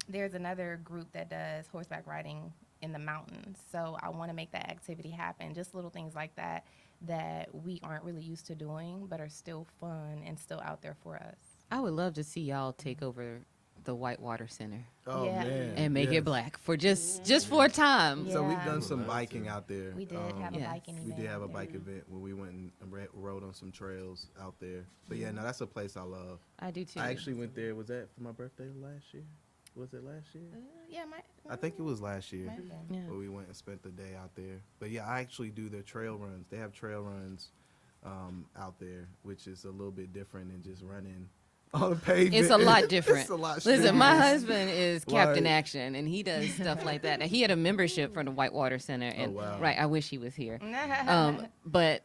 there's another group that does horseback riding in the mountains. So I want to make that activity happen. Just little things like that that we aren't really used to doing, but are still fun and still out there for us. I would love to see y'all take over the Whitewater Center Oh Yeah. man. and make yes. it black for just for a time. So we've Yeah. done some biking out there. We did have a Yes. biking We event. did have a there. bike event where we went and rode on some trails out there. But yeah, no, that's a place I love. I do too. I actually went there. Was that for my birthday last year? Was it last year? Yeah, I think it was last year. might have been. Yeah. Where we went and spent the day out there. But yeah, I actually do their trail runs. They have trail runs out there, which is a little bit different than just running on the pavement. It's a lot different. It's a lot Listen, my strenuous. husband is Captain Like- Action, and he does stuff like that. And he had a membership for the Whitewater Center, and wow. right, I wish he was here. But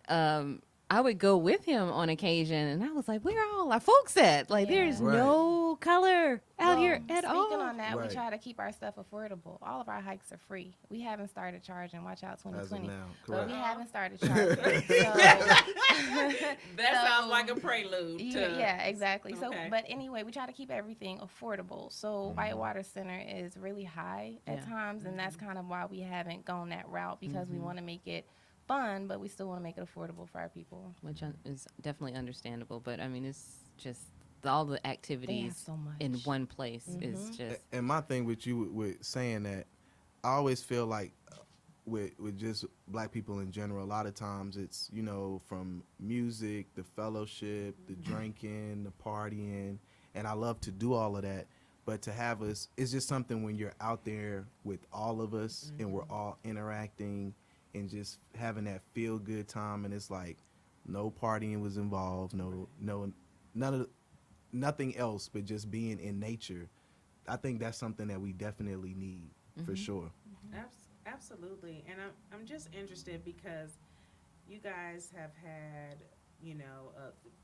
I would go with him on occasion, and I was like, "Where are all our folks at? Like, Yeah. there's Right. no color out here at all." Speaking on that, Right. we try to keep our stuff affordable. All of our hikes are free. We haven't started charging. Watch out, As of 2020. now, But correct. we haven't started charging. That sounds like a prelude to Yeah, exactly. So, Okay. but anyway, we try to keep everything affordable. So, Whitewater Center is really high at Yeah. times, and that's kind of why we haven't gone that route because we want to make it fun, but we still want to make it affordable for our people. Which is definitely understandable. But I mean, it's just all the activities so much. in one place is just. And my thing with you with saying that, I always feel like with just black people in general, a lot of times it's, you know, from music, the fellowship, the drinking, the partying, and I love to do all of that. But to have us, it's just something when you're out there with all of us and we're all interacting and just having that feel good time, and it's like no partying was involved, nothing else but just being in nature. I think that's something that we definitely need for sure. Absolutely. And I'm just interested because you guys have had, you know,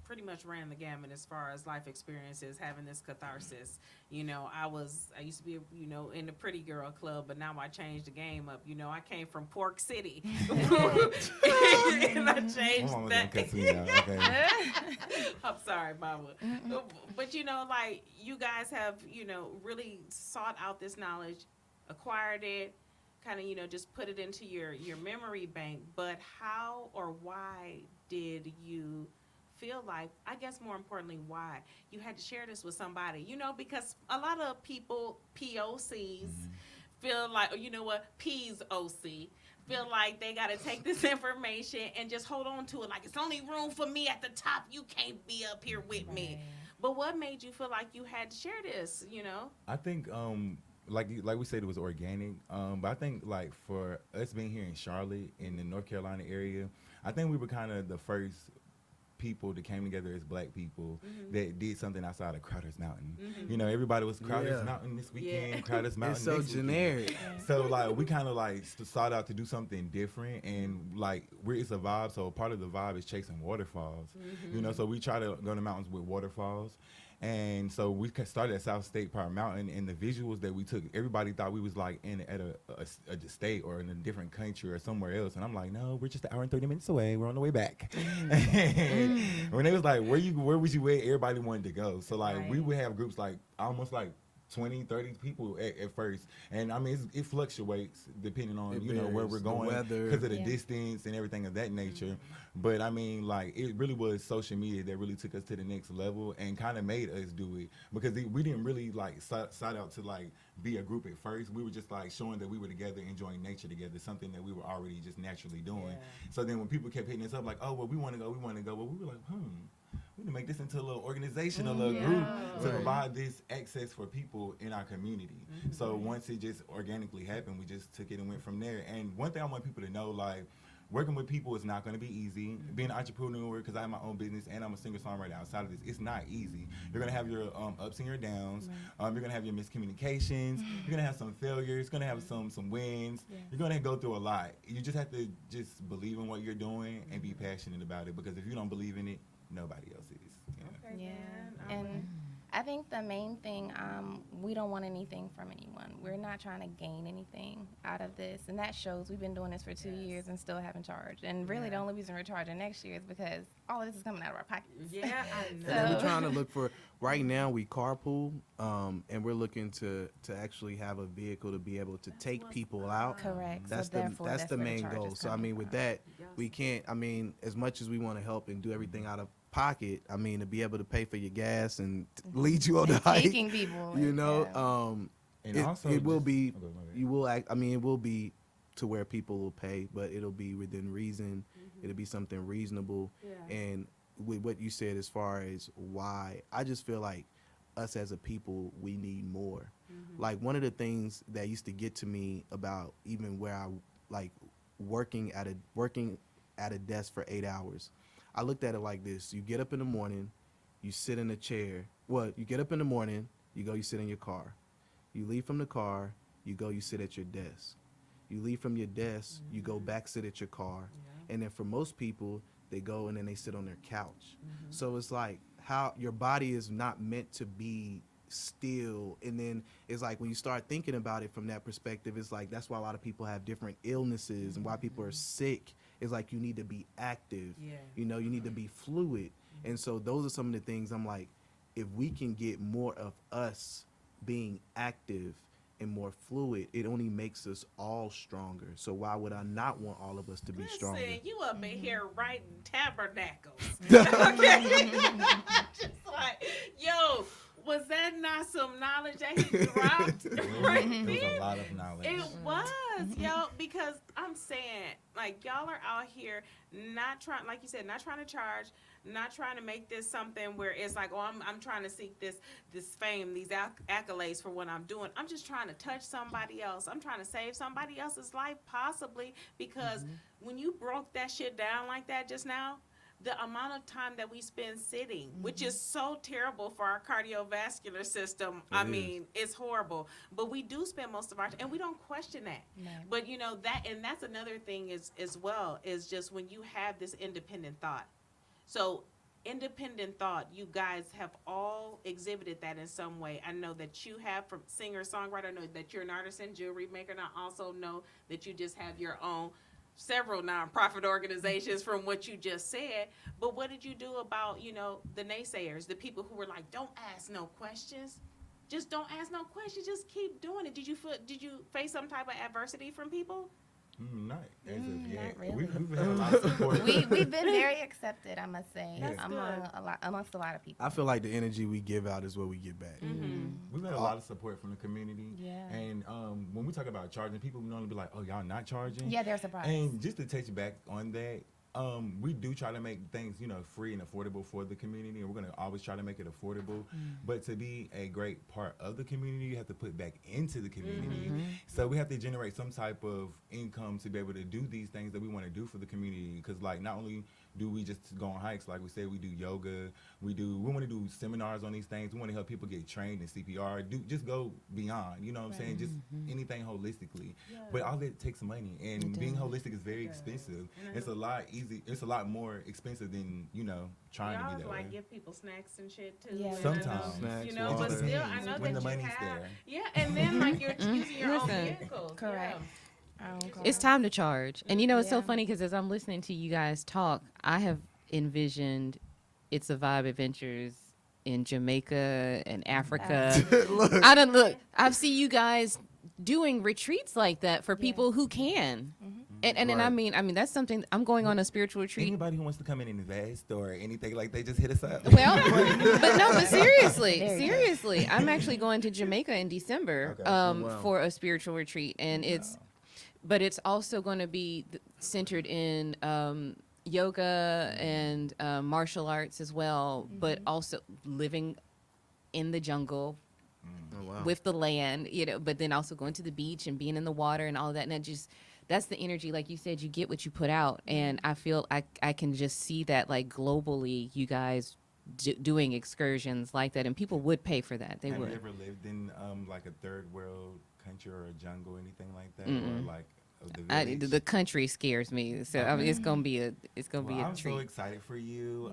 pretty much ran the gamut as far as life experiences, having this catharsis. You know, I used to be, you know, in the pretty girl club, but now I changed the game up. You know, I came from Pork City. And I changed Mama's that. gonna cuss me out. Okay. I'm sorry, Mama. But, you know, like, you guys have, you know, really sought out this knowledge, acquired it, kind of, you know, just put it into your memory bank. But how or why did you feel like, I guess more importantly, why you had to share this with somebody? You know, because a lot of people, POCs, feel like, or you know what, P's OC, feel like they got to take this information and just hold on to it. Like, it's only room for me at the top. You can't be up here with me. But what made you feel like you had to share this, you know? I think like we said, it was organic. But I think like for us being here in Charlotte in the North Carolina area, I think we were kind of the first people that came together as black people that did something outside of Crowder's Mountain. You know, everybody was Crowder's Yeah. Mountain this weekend, Crowder's Mountain It's so next weekend. generic. So like we kind of like sought out to do something different, and like it's a vibe. So part of the vibe is chasing waterfalls. You know, so we try to go to mountains with waterfalls. And so we started at South State Park Mountain, and the visuals that we took, everybody thought we was like at a state or in a different country or somewhere else. And I'm like, no, we're just an hour and 30 minutes away. We're on the way back. And when they was like, where was you at? Everybody wanted to go. So like we would have groups like almost like 20, 30 people at first. And I mean, it fluctuates depending on, It you know, where varies, we're the going weather. because of the Yeah. distance and everything of that nature. But I mean, like, it really was social media that really took us to the next level and kind of made us do it, because we didn't really like sought out to like be a group at first. We were just like showing that we were together, enjoying nature together, something that we were already just naturally doing. So then when people kept hitting us up like, oh, well, we want to go, well, we were like, we need to make this into a little organization, a little group to Right. provide this access for people in our community. So once it just organically happened, we just took it and went from there. And one thing I want people to know, like, working with people is not going to be easy. Being an entrepreneur, because I have my own business and I'm a singer-songwriter outside of this, it's not easy. You're going to have your ups and your downs. You're going to have your miscommunications. You're going to have some failures. You're going to have some wins. You're going to go through a lot. You just have to just believe in what you're doing and be passionate about it, because if you don't believe in it, nobody else is. Yeah. Yeah, and I think the main thing, we don't want anything from anyone. We're not trying to gain anything out of this, and that shows. We've been doing this for 2 years and still haven't charged. And really, the only reason we're charging next year is because all of this is coming out of our pockets. Yeah, I know. And then we're trying to look for, right now we carpool, and we're looking to actually have a vehicle to be able to take people out. Correct. That's so therefore, that's the where main charge goal. is So I coming mean, with from. that, we can't. I mean, as much as we want to help and do everything out of pocket, I mean, to be able to pay for your gas and lead you on the And hike, taking people, you like, know, And it, also it will just- be. oh, go ahead. You will act. I mean, it will be to where people will pay, but it'll be within reason. It'll be something reasonable. And with what you said as far as why, I just feel like us as a people, we need more. Like, one of the things that used to get to me about even where I like working at a desk for 8 hours, I looked at it like this: you get up in the morning, you sit in a chair. Well, you get up in the morning, you go, you sit in your car. You leave from the car, you go, you sit at your desk. You leave from your desk, you go back, sit at your car. And then for most people, they go and then they sit on their couch. So it's like how your body is not meant to be still. And then it's like when you start thinking about it from that perspective, it's like that's why a lot of people have different illnesses and why people are sick. It's like you need to be active. You know, you need to be fluid. And so those are some of the things I'm like, if we can get more of us being active and more fluid, it only makes us all stronger. So why would I not want all of us to be stronger? Listen, you up in here writing tabernacles. Okay. Just like, yo, was that not some knowledge that he dropped right It was there? a lot of knowledge. It was, yo, because I'm saying, like, y'all are out here not trying, like you said, not trying to charge, not trying to make this something where it's like, oh, I'm trying to seek this fame, these accolades for what I'm doing. I'm just trying to touch somebody else. I'm trying to save somebody else's life, possibly, because when you broke that shit down like that just now, the amount of time that we spend sitting, which is so terrible for our cardiovascular system. I mean, it's horrible. But we do spend most of our time, and we don't question that. Right. But you know that, and that's another thing is as well, is just when you have this independent thought. So independent thought, you guys have all exhibited that in some way. I know that you have, from singer, songwriter, I know that you're an artisan, jewelry maker, and I also know that you just have your own several nonprofit organizations from what you just said. But what did you do about, you know, the naysayers, the people who were like, don't ask no questions? Just don't ask no questions. Just keep doing it. Did you face some type of adversity from people? Not as of yet. not really. We've had a lot of support. We've been very accepted, I must say, That's amongst a lot of people. I feel like the energy we give out is what we get back. We've had a lot of support from the community. Yeah. And when we talk about charging, people normally be like, oh, y'all not charging? Yeah, they're surprised. And just to touch back on that, we do try to make things, you know, free and affordable for the community, and we're going to always try to make it affordable. But to be a great part of the community, you have to put back into the community. So we have to generate some type of income to be able to do these things that we want to do for the community. Because, like, not only do we just go on hikes? Like we said, we do yoga. We want to do seminars on these things. We want to help people get trained in CPR. Just go beyond. You know what I'm saying? Just anything holistically. But all that takes money, and being holistic is very expensive. It's a lot easy. It's a lot more expensive than trying to Y'all be that like way. give people snacks and shit too. Yeah, and we I do. Sometimes. Snacks, you know, but water. still, I know When that the you money's have. there. Yeah, and then like you're using your own Listen. vehicles. Correct. It's time to charge. And it's so Yeah. funny because as I'm listening to you guys talk, I have envisioned It's a Vibe Adventures in Jamaica and Africa. I don't look. I've seen you guys doing retreats like that for people who can. And Right. I mean that's something. I'm going on a spiritual retreat. Anybody who wants to come in and invest or anything like that, just hit us up. Well, but seriously, There you go. seriously, I'm actually going to Jamaica in December Okay. Wow. for a spiritual retreat, and but it's also going to be centered in yoga and martial arts as well, but also living in the jungle Oh, wow. with the land, but then also going to the beach and being in the water and all of that. And that's the energy, like you said, you get what you put out. And I feel I can just see that, like, globally, you guys doing excursions like that, and people would pay for that. They Have would. you ever lived in like a third world country or a jungle, anything like that, or like the village? The country scares me, so I mean, it's gonna be a Well, I'm treat. so excited for you.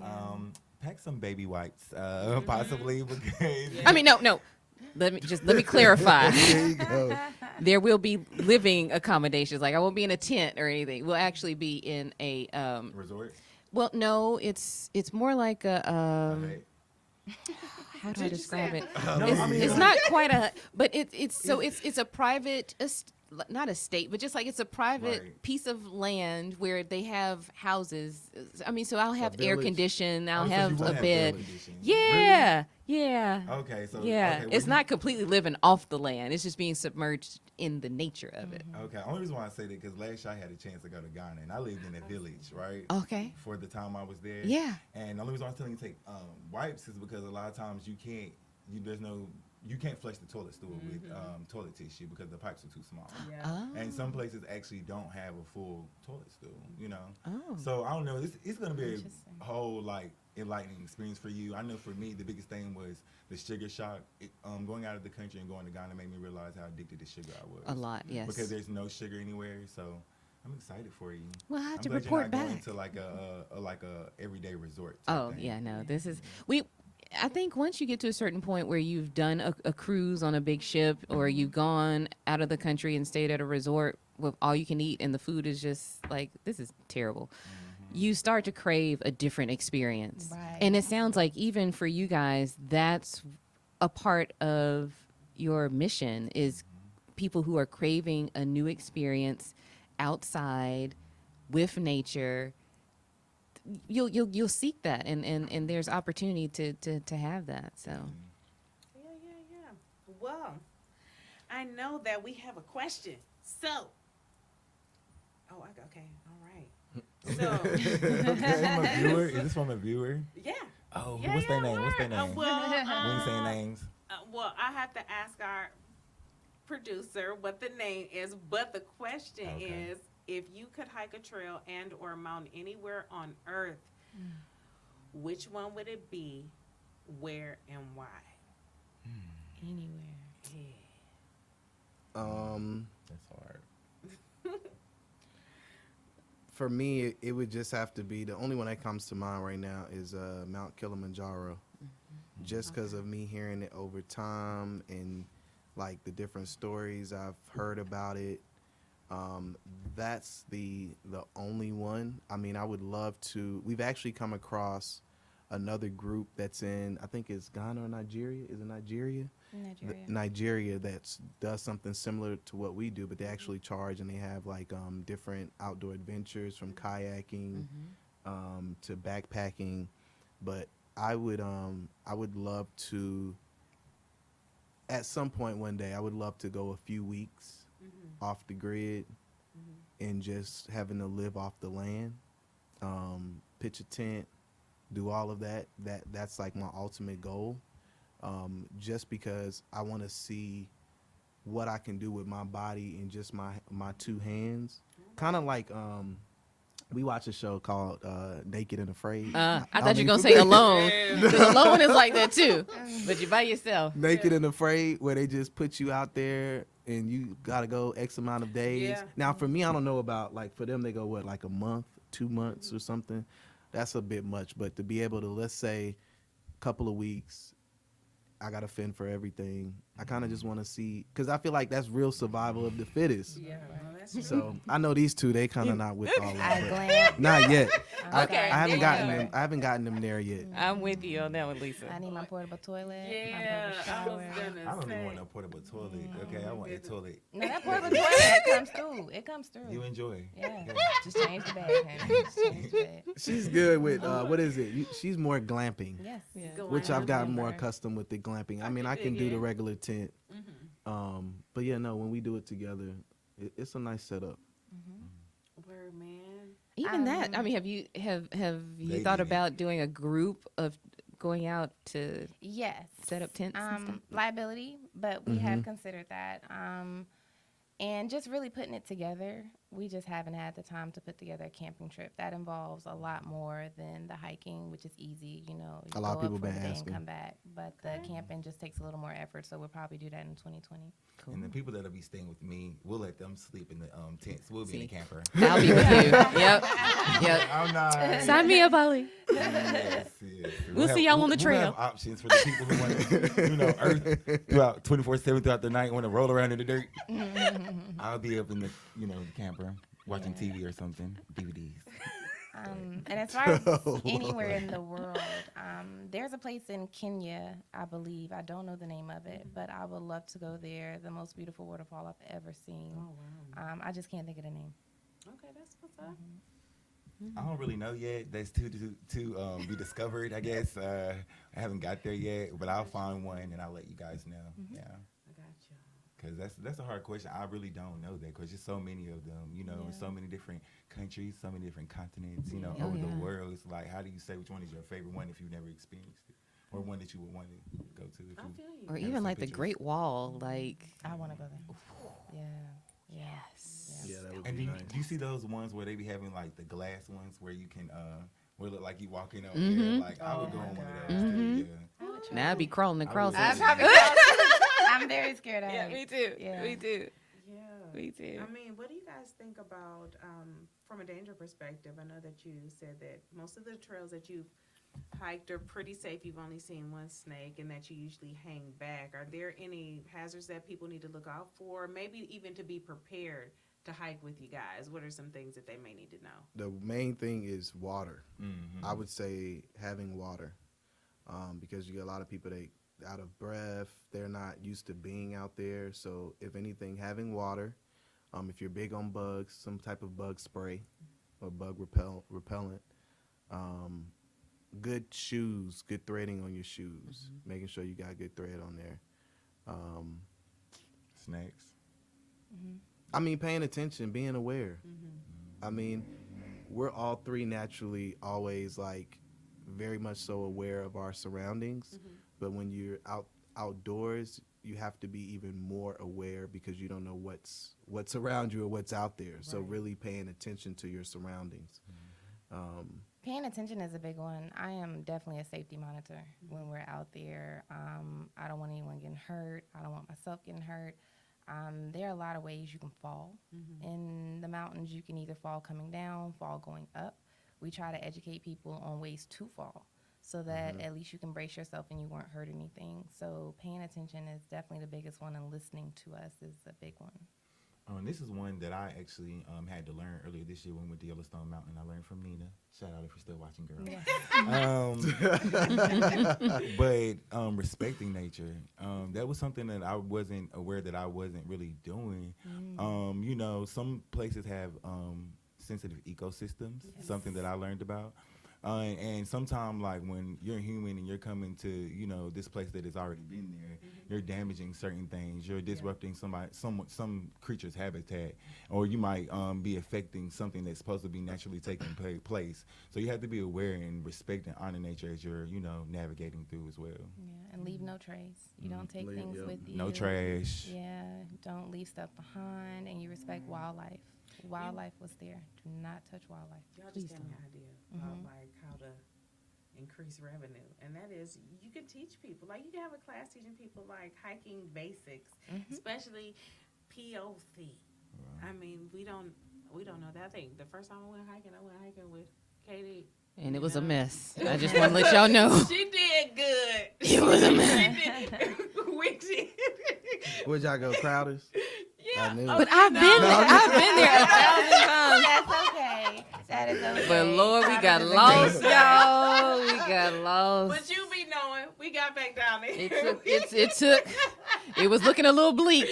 Pack some baby wipes, possibly, because I mean, no. Let me clarify. There you go. There will be living accommodations. Like, I won't be in a tent or anything. We'll actually be in a resort. well, no, it's more like a Okay. how do I describe it? No, It's, I mean, it's like- not quite a, but it's a private, not a state, but just like it's a private Right. piece of land where they have houses. I mean, so I'll have air village? condition. I'll Oh, so you have will a have bed. air conditioning. Yeah, yeah. Okay, so Yeah, okay, it's well, not completely living off the land. It's just being submerged in the nature of it. Okay, only reason why I say that because last year I had a chance to go to Ghana and I lived in a village, right? Okay. For the time I was there. Yeah. And the only reason I was telling you to take wipes is because a lot of times you can't flush the toilet stool with toilet tissue because the pipes are too small. Yeah. Oh. And some places actually don't have a full toilet stool, Oh. So I don't know. It's going to be Interesting. a whole enlightening experience for you. I know for me the biggest thing was the sugar shock. Going out of the country and going to Ghana made me realize how addicted to sugar I was. A lot, yes. Because there's no sugar anywhere, so I'm excited for you. Well, I have to I'm glad report you're not going back. to like a everyday resort. type Oh thing. yeah, no. This is I think once you get to a certain point where you've done a cruise on a big ship, or you've gone out of the country and stayed at a resort with all you can eat and the food is just like, this is terrible. You start to crave a different experience. Right. And it sounds like even for you guys, that's a part of your mission, is people who are craving a new experience outside with nature. You'll seek that, and there's opportunity to have that. So Yeah. Well, I know that we have a question. So, okay, all right. So, From a viewer? Is this from a viewer? yeah. Oh, Yeah, what's their yeah, name? What's their word. name? We ain't saying names. Well, I have to ask our producer what the name is, but the question Okay. is, if you could hike a trail and or mountain anywhere on Earth, which one would it be, where, and why? Anywhere. That's hard. For me, it would just have to be, the only one that comes to mind right now is Mount Kilimanjaro. Just because of me hearing it over time and like the different stories I've heard about it. That's the only one. I mean, I would love to. We've actually come across another group that's in, I think it's Ghana or Nigeria. Is it Nigeria? Nigeria. Nigeria that does something similar to what we do, but they actually charge, and they have like different outdoor adventures from kayaking to backpacking. But I would love to, at some point one day, I would love to go a few weeks off the grid and just having to live off the land, pitch a tent, do all of that. That's like my ultimate goal. Just because I want to see what I can do with my body and just my two hands. Kind of like we watch a show called Naked and Afraid. I don't thought you were know going to if say Alone. Because Alone is like that too. But you're by yourself. Naked and Afraid, where they just put you out there and you gotta go X amount of days. Yeah. Now for me, I don't know about, like, for them they go what, like a month, 2 months or something. That's a bit much, but to be able to, let's say, a couple of weeks, I gotta fend for everything. I kind of just want to see, because I feel like that's real survival of the fittest. Yeah, no, that's true. So I know these two, they kind of not with all I that. but glam. Not yet. Okay. I haven't Yeah. gotten them. I haven't gotten them there yet. I'm with you on that one, Lisa. I need my portable toilet. Yeah, my I portable was shower. gonna I don't say. even want no portable toilet. Okay, I want a toilet. No, that portable toilet comes through. It comes through. You enjoy. Yeah. Just change the bag, honey. Just change the bag. She's good with what is it? She's more glamping, Yes. Yeah. which I've gotten more Remember. accustomed with the glamping. I I mean, can I can dig do the it. regular tent, but yeah, no. When we do it together, it's a nice setup. Word, man. Even that. I mean, have you They thought did it. about doing a group of going out to Yes. set up tents and stuff? Liability, but we have considered that. And just really putting it together. We just haven't had the time to put together a camping trip. That involves a lot more than the hiking, which is easy. You know, you A lot of go up people for the been day and asking. come back. But the camping just takes a little more effort, so we'll probably do that in 2020. And the people that'll be staying with me, we'll let them sleep in the tents. We'll be in the See. camper. I'll be with you. Yep. Yep. I'm not. Sign me up, Ollie. Yes, yes. We'll see y'all on the trail. We'll have options for the people who want to, earth throughout 24/7 throughout the night, want to roll around in the dirt. I'll be up in the, camper watching TV or something, DVDs. And as far as anywhere in the world, there's a place in Kenya, I believe. I don't know the name of it, but I would love to go there. The most beautiful waterfall I've ever seen. Oh wow. I just can't think of the name. Okay, that's what's up. I don't really know yet. That's to be discovered, I guess. I haven't got there yet, but I'll find one and I'll let you guys know. Yeah. I got you. Because that's a hard question. I really don't know that because there's so many of them, in so many different countries, so many different continents, Oh, over the yeah. world. It's like, how do you say which one is your favorite one if you've never experienced it? Or one that you would want to go to if I you... feel you. Or Have even some like the pictures. Great Wall, like I want to go there. Yeah. yes. Yeah, that would And be do nice. you see those ones where they be having like the glass ones where you can, where it look like you walking on Mhm. air? Like, I would go Oh on my one of God. those Mhm. too, yeah. Now I'd be crawling across. I it. probably- I'm very scared of Yeah, heights. me too. Yeah. Me too. Yeah. Me too. I mean, what do you guys think about, from a danger perspective? I know that you said that most of the trails that you've hiked are pretty safe. You've only seen one snake and that you usually hang back. Are there any hazards that people need to look out for? Maybe even to be prepared to hike with you guys. What are some things that they may need to know? The main thing is water. Mhm. I would say having water, because you get a lot of people that out of breath. They're not used to being out there. So if anything, having water. If you're big on bugs, some type of bug spray or bug repellent. Good shoes, good threading on your shoes. Making sure you got good thread on there. Snakes. I mean, paying attention, being aware. I mean, we're all three naturally always like very much so aware of our surroundings. But when you're outdoors, you have to be even more aware because you don't know what's around you or what's out there. So Right. really paying attention to your surroundings. Paying attention is a big one. I am definitely a safety monitor when we're out there. I don't want anyone getting hurt. I don't want myself getting hurt. There are a lot of ways you can fall. In the mountains, you can either fall coming down, fall going up. We try to educate people on ways to fall so that at least you can brace yourself and you weren't hurt anything. So paying attention is definitely the biggest one, and listening to us is a big one. And this is one that I actually had to learn earlier this year when we went to Yellowstone Mountain. I learned from Nina. Shout out if you're still watching, girl. But respecting nature, that was something that I wasn't aware that I wasn't really doing. Some places have sensitive ecosystems, something that I learned about. And sometimes, like, when you're human and you're coming to, this place that has already been there, you're damaging certain things. You're disrupting some creature's habitat, or you might be affecting something that's supposed to be naturally taking place. So you have to be aware and respect and honor nature as you're, navigating through as well. Yeah, and leave no trace. You don't take Leave- things yeah. with you. No trash. Yeah, don't leave stuff behind, and you respect wildlife. Wildlife was there. Do not touch wildlife. Y'all Please just gave me don't. an idea about like how to increase revenue, and that is you can teach people. Like you can have a class teaching people like hiking basics, especially POC. I mean, we don't know that. I think the first time I went hiking with Katie. And it was a mess. I just want to let y'all know. She did good. It was a mess. We did. Where'd y'all go, Crowders? Yeah. I knew. But I've been there a thousand times. That's okay. That is okay. But Lord, we got Crowders is a lost, great y'all. We got lost. But you be knowing, we got back down there. It took. It was looking a little bleak.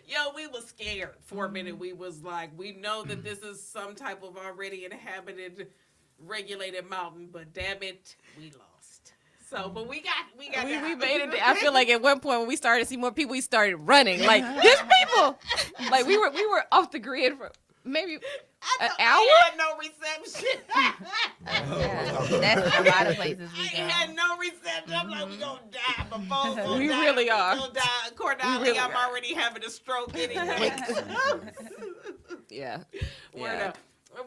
Yo, we was scared for a minute. We was like, we know that this is some type of already inhabited, regulated mountain, but damn it, we lost. So, but we got We down. made it. I feel like at one point when we started to see more people, we started running. Like, there's people. Like we were off the grid for maybe an hour. I had no reception. Yeah, that's a lot of places we I go. had no reception. I'm like, we gonna die. My phone's gonna We die. really are. We gonna die. Accordingly, really I'm are. already having a stroke anyway. Yeah. Word Yeah. up.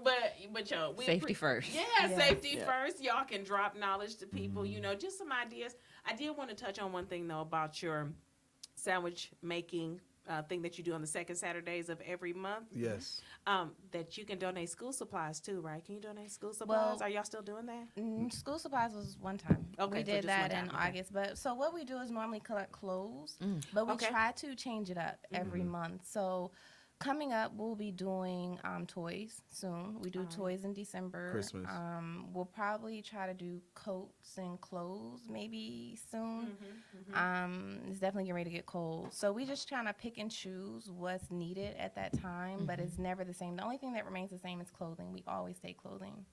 But yo, Safety first. Yeah, Yeah. safety Yeah. first. Y'all can drop knowledge to people. You know, just some ideas. I did want to touch on one thing though about your sandwich making thing that you do on the second Saturdays of every month. Yes. That you can donate school supplies too, right? Can you donate school supplies? Well, Are y'all still doing that? School supplies was one time. Okay, We so did just that one in time, okay. August. But so what we do is normally collect clothes, but we Okay. try to change it up every month. So coming up, we'll be doing toys soon. We do toys in December. Christmas. We'll probably try to do coats and clothes maybe soon. It's definitely getting ready to get cold. So we just trying to pick and choose what's needed at that time, but it's never the same. The only thing that remains the same is clothing. We always take clothing.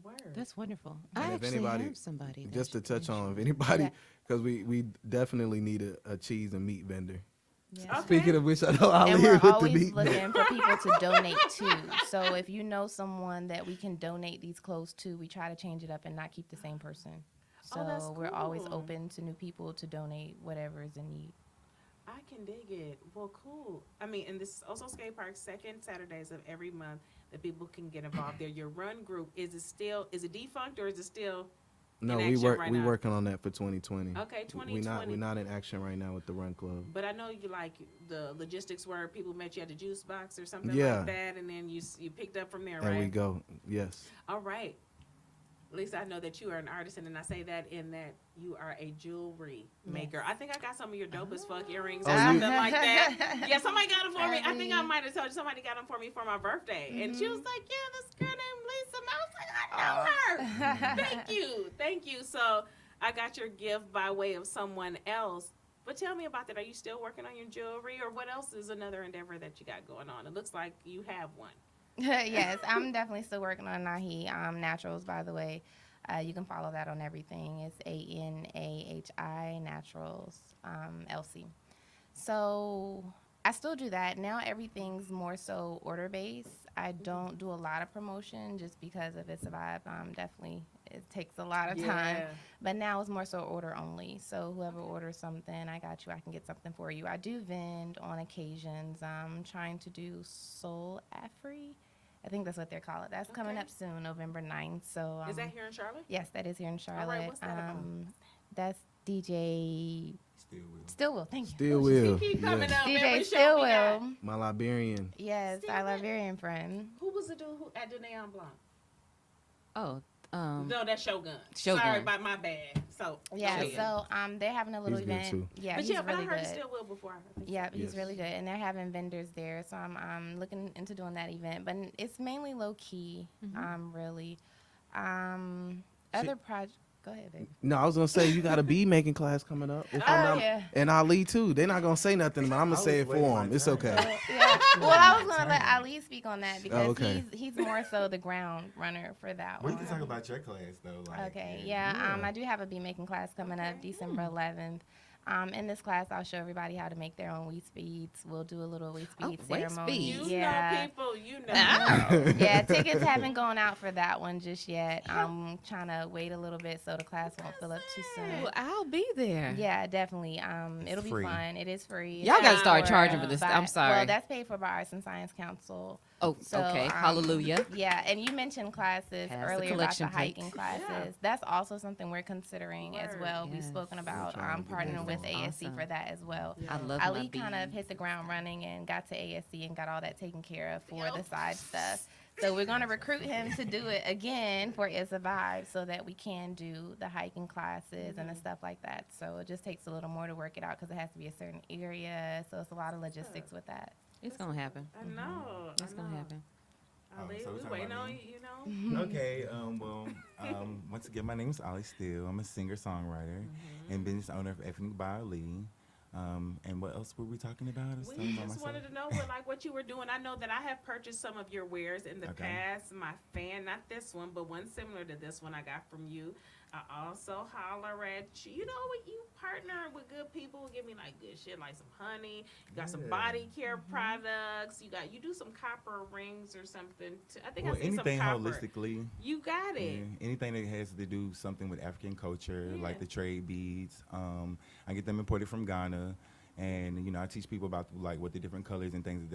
Word. That's wonderful. And I if actually anybody- have somebody. that Just to should touch mention. on, if anybody, Yeah. because we definitely need a cheese and meat vendor. Yeah. Okay. Speaking of which, I know I'll And leave we're with the always meat. looking for people to donate to. So if you know someone that we can donate these clothes to, we try to change it up and not keep the same person. So Oh, that's we're always cool. open to new people to donate whatever is in need. I can dig it. Well, cool. I mean, and this is also skate park second Saturdays of every month that people can get involved there. Your run group, is it defunct or is it still No, in we action work. right we now? working on that for 2020. Okay, We're 2020. not in action right now with the Run Club. But I know you like the logistics where people met you at the juice box or something Yeah. like that, and then you picked up from there, And right? we go. Yes. All right. Lisa, I know that you are an artisan, and I say that in that you are a jewelry maker. I think I got some of your dope as fuck earrings or Oh, something like that. Yeah, somebody got them for me. I think I Really? might have told you somebody got them for me for my birthday, and she was like, "Yeah, this girl named Lisa." And I was like, "I know her." Thank you. So I got your gift by way of someone else. But tell me about that. Are you still working on your jewelry, or what else is another endeavor that you got going on? It looks like you have one. Yes, I'm definitely still working on Nahi Naturals, by the way. You can follow that on everything. It's ANAHI Naturals, LC. So I still do that. Now everything's more so order based. I don't do a lot of promotion just because of its vibe. Definitely, it takes a lot of time. Yeah. But now it's more so order only. So whoever orders something, I got you. I can get something for you. I do vend on occasions. I'm trying to do Soul Afri. I think that's what they call it. That's coming Okay. up soon, November 9th. So Is that here in Charlotte? yes, that is here in Charlotte. right, what's that about? That's DJ Still will. Stillwell. Thank you. Still will. Keep coming Yes. up. Every DJ show we got. Stillwell. My Liberian. Yes, Still our will. Liberian friend. Who was the dude who at the Neon Blanc? Oh, No, that's Shogun. Shogun. Sorry about my bad. So Yeah, Shogun. so they're having a little He's good, event. too. Yeah, but he's yeah, but really I heard good. he still will before. I think Yeah, so. he's Yes. really good, and they're having vendors there, so I'm looking into doing that event. But it's mainly low key, really. Other project. Go ahead, baby. No, I was gonna say you got a bead making class coming up. If I'm not- yeah. And Ali too. They're not gonna say nothing, but I'm gonna I say was it waiting for my them. It's turn. okay. Yeah. Well, I was gonna let Ali speak on that because okay. he's more so the ground runner for that We one. can talk about your class though. Like, Okay, yeah. yeah. I do have a bee making class coming up December 11th. In this class, I'll show everybody how to make their own waist beads. We'll do a little waist Oh, bead waist ceremony. beads. You Yeah. know people. You know. Yeah, tickets haven't gone out for that one just yet. I'm trying to wait a little bit so the class won't fill up too soon. well, I'll be there. Yeah, definitely. It'll be free. fun. It is free. Y'all gotta start For, charging for this. I'm sorry. Well, that's paid for by Arts and Science Council. Oh, So, okay. Hallelujah. Yeah, and you mentioned classes Pass the earlier about the collection plate. hiking classes. Yeah. That's also something we're considering as well. We've Yes. spoken about trying to get partnering that with going. ASC Awesome. for that as well. I love Ali my kind of beads. hit the ground running and got to ASC and got all that taken care of for the side stuff. So we're going to recruit him to do it again for ISSA Vibe so that we can do the hiking classes and the stuff like that. So it just takes a little more to work it out because it has to be a certain area. So it's a lot of logistics with that. It's gonna happen. I know. It's gonna happen. Ali, so we it's waiting about on me. you. Okay, once again, my name is Ali Steele. I'm a singer-songwriter and business owner of Ethnic by Ali. And what else were we talking about? I was We talking about just myself. wanted to know what you were doing. I know that I have purchased some of your wares in the Okay. past. My fan, not this one, but one similar to this one I got from you. I also holler at you. You know, when you partner with good people, give me like good shit, like some honey. You got some Yeah. body care products. You do some copper rings or something. I think Well, I see some anything copper. holistically. You got it. Yeah, anything that has to do something with African culture, Yeah. like the trade beads. I get them imported from Ghana, and I teach people about like what the different colors and things of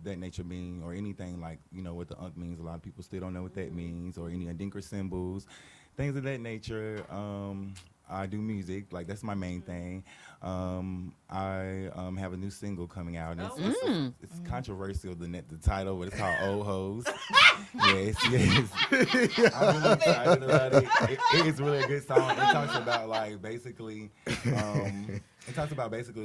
that nature mean, or anything like what the unk means. A lot of people still don't know what that means, or any Adinkra symbols, things of that nature. I do music, like that's my main thing. I have a new single coming out. And it's controversial, the title, but it's called Old Hoes. Yes. I'm really excited about it. It is really a good song. It talks about like basically,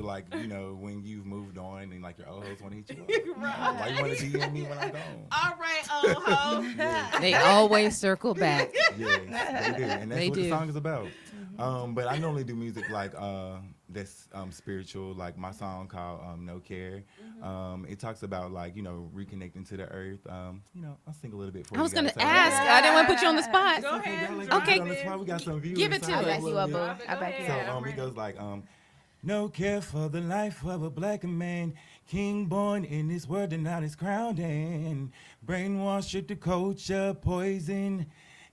like when you've moved on and like your old hoes want to hit you up. Right. Why you want to DM me when I'm gone? All right, old ho. They always circle back. Yes, they do, and that's They what do. the song is about. But I normally do music like that's spiritual, like my song called No Care. It talks about like reconnecting to the earth. I'll sing a little bit for you. I was gonna guys. ask. I didn't want to put you on the spot. Go ahead. Y'all like drop Okay. me on the it. spot. We got some views. Give it to so I us. back you up, boo. Drop it. I Go back you ahead. up. I'm it ready. goes like no care for the life of a black man, king born in this world and not his crown, and brainwashed with the culture, poison,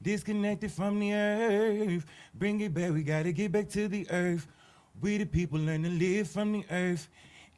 disconnected from the earth. Bring it back, we gotta get back to the earth. We the people learn to live from the earth.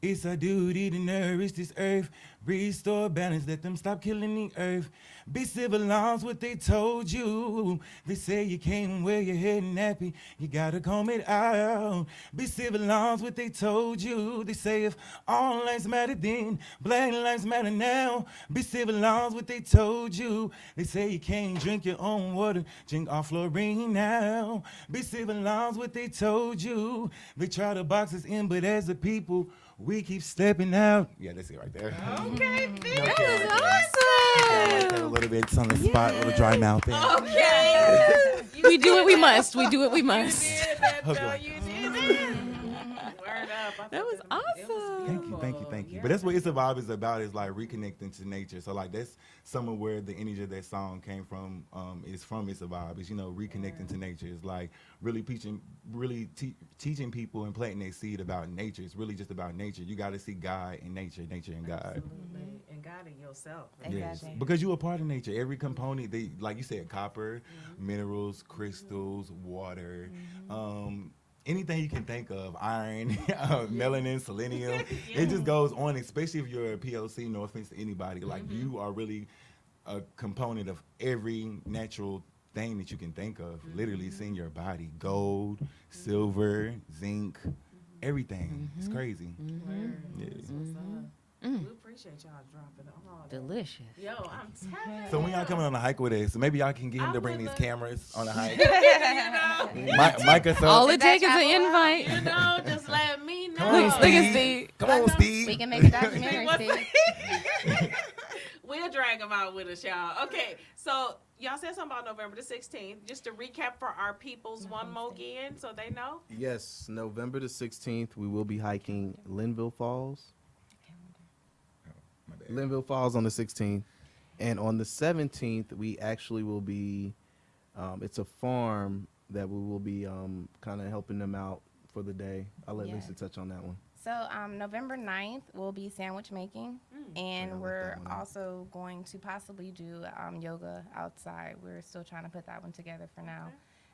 It's our duty to nourish this earth. Restore balance, let them stop killing the earth. Be civilized, what they told you. They say you can't wear your head nappy, you gotta comb it out. Be civilized, what they told you. They say if all lives matter then, black lives matter now. Be civilized, what they told you. They say you can't drink your own water, drink our fluorine now. Be civilized, what they told you. They try to box us in, but as a people, we keep stepping out. Yeah, that's it right there. Okay, That Okay, is right there. I like that a little bit. It's on the spot, a little dry mouth there. okay. We do what we must. We do what we You must. did that, Okay. though. You did it. Word up. I That was thought it awesome. Thank you. Yeah. But that's what It's a Vibe is about, is like reconnecting to nature. So like that's some of where the energy of that song came from, is from It's a Vibe. Is reconnecting to nature. It's like really teaching people and planting their seed about nature. It's really just about nature. You got to see God in nature and God. Absolutely. And God in yourself. Exactly. Because you are part of nature. Every component, like you said, copper, minerals, crystals, water, anything you can think of, iron, melanin, selenium. It just goes on, especially if you're a POC, no offense to anybody. Like you are really a component of every natural thing that you can think of. Literally, it's in your body. Gold, silver, zinc, everything. It's crazy. Word. Yeah. That's what's up. We appreciate y'all dropping all that. Delicious. Yo, I'm telling So when y'all coming on a hike with us, maybe y'all can get him I to bring would these love- cameras on a hike. you know, Mike us up. All it Did that takes is an travel well? invite. you know, just let me know. Come on, Look at Steve. Steve. Come on, Steve. We can make a documentary, Steve. We'll drag them out with us, y'all. Okay, so y'all said something about November the 16th. Just to recap for our peoples one more again so they know. Yes, November the 16th, we will be hiking Linville Falls. My bad. Linville Falls on the 16th. And on the 17th, we actually will be, it's a farm that we will be kind of helping them out for the day. I'll let Yeah. Lisa touch on that one. So November 9th will be sandwich making, I and like we're that one. also going to possibly do yoga outside. We're still trying to put that one together for now.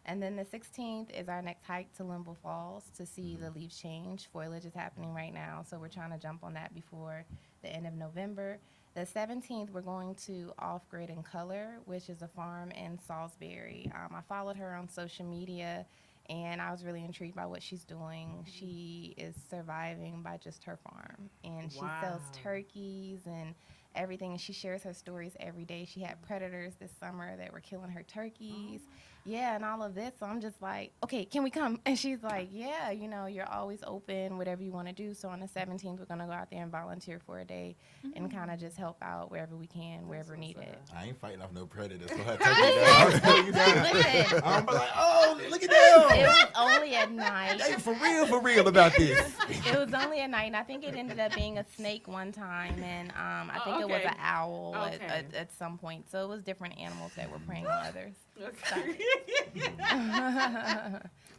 And then the 16th is our next hike to Limble Falls to see the leaves change. Foliage is happening right now, so we're trying to jump on that before the end of November. The 17th, we're going to Off Grid in Color, which is a farm in Salisbury. I followed her on social media, and I was really intrigued by what she's doing. She is surviving by just her farm, and she sells Wow. turkeys and everything. And she shares her stories every day. She had predators this summer that were killing her turkeys. Yeah, and all of this. So I'm just like, okay, can we come? And she's like, yeah, you know, you're always open, whatever you want to do. So on the 17th, we're going to go out there and volunteer for a day and kind of just help out wherever we can, wherever needed. I ain't fighting off no predators for her turkey. I'll tell you that. Listen, I'm like, oh, look at it them. was only at night. They for real about this. It was only at night, and I think it ended up being a snake one time, and I think it was okay. an owl Okay. at some point. So it was different animals that were preying on others. Okay.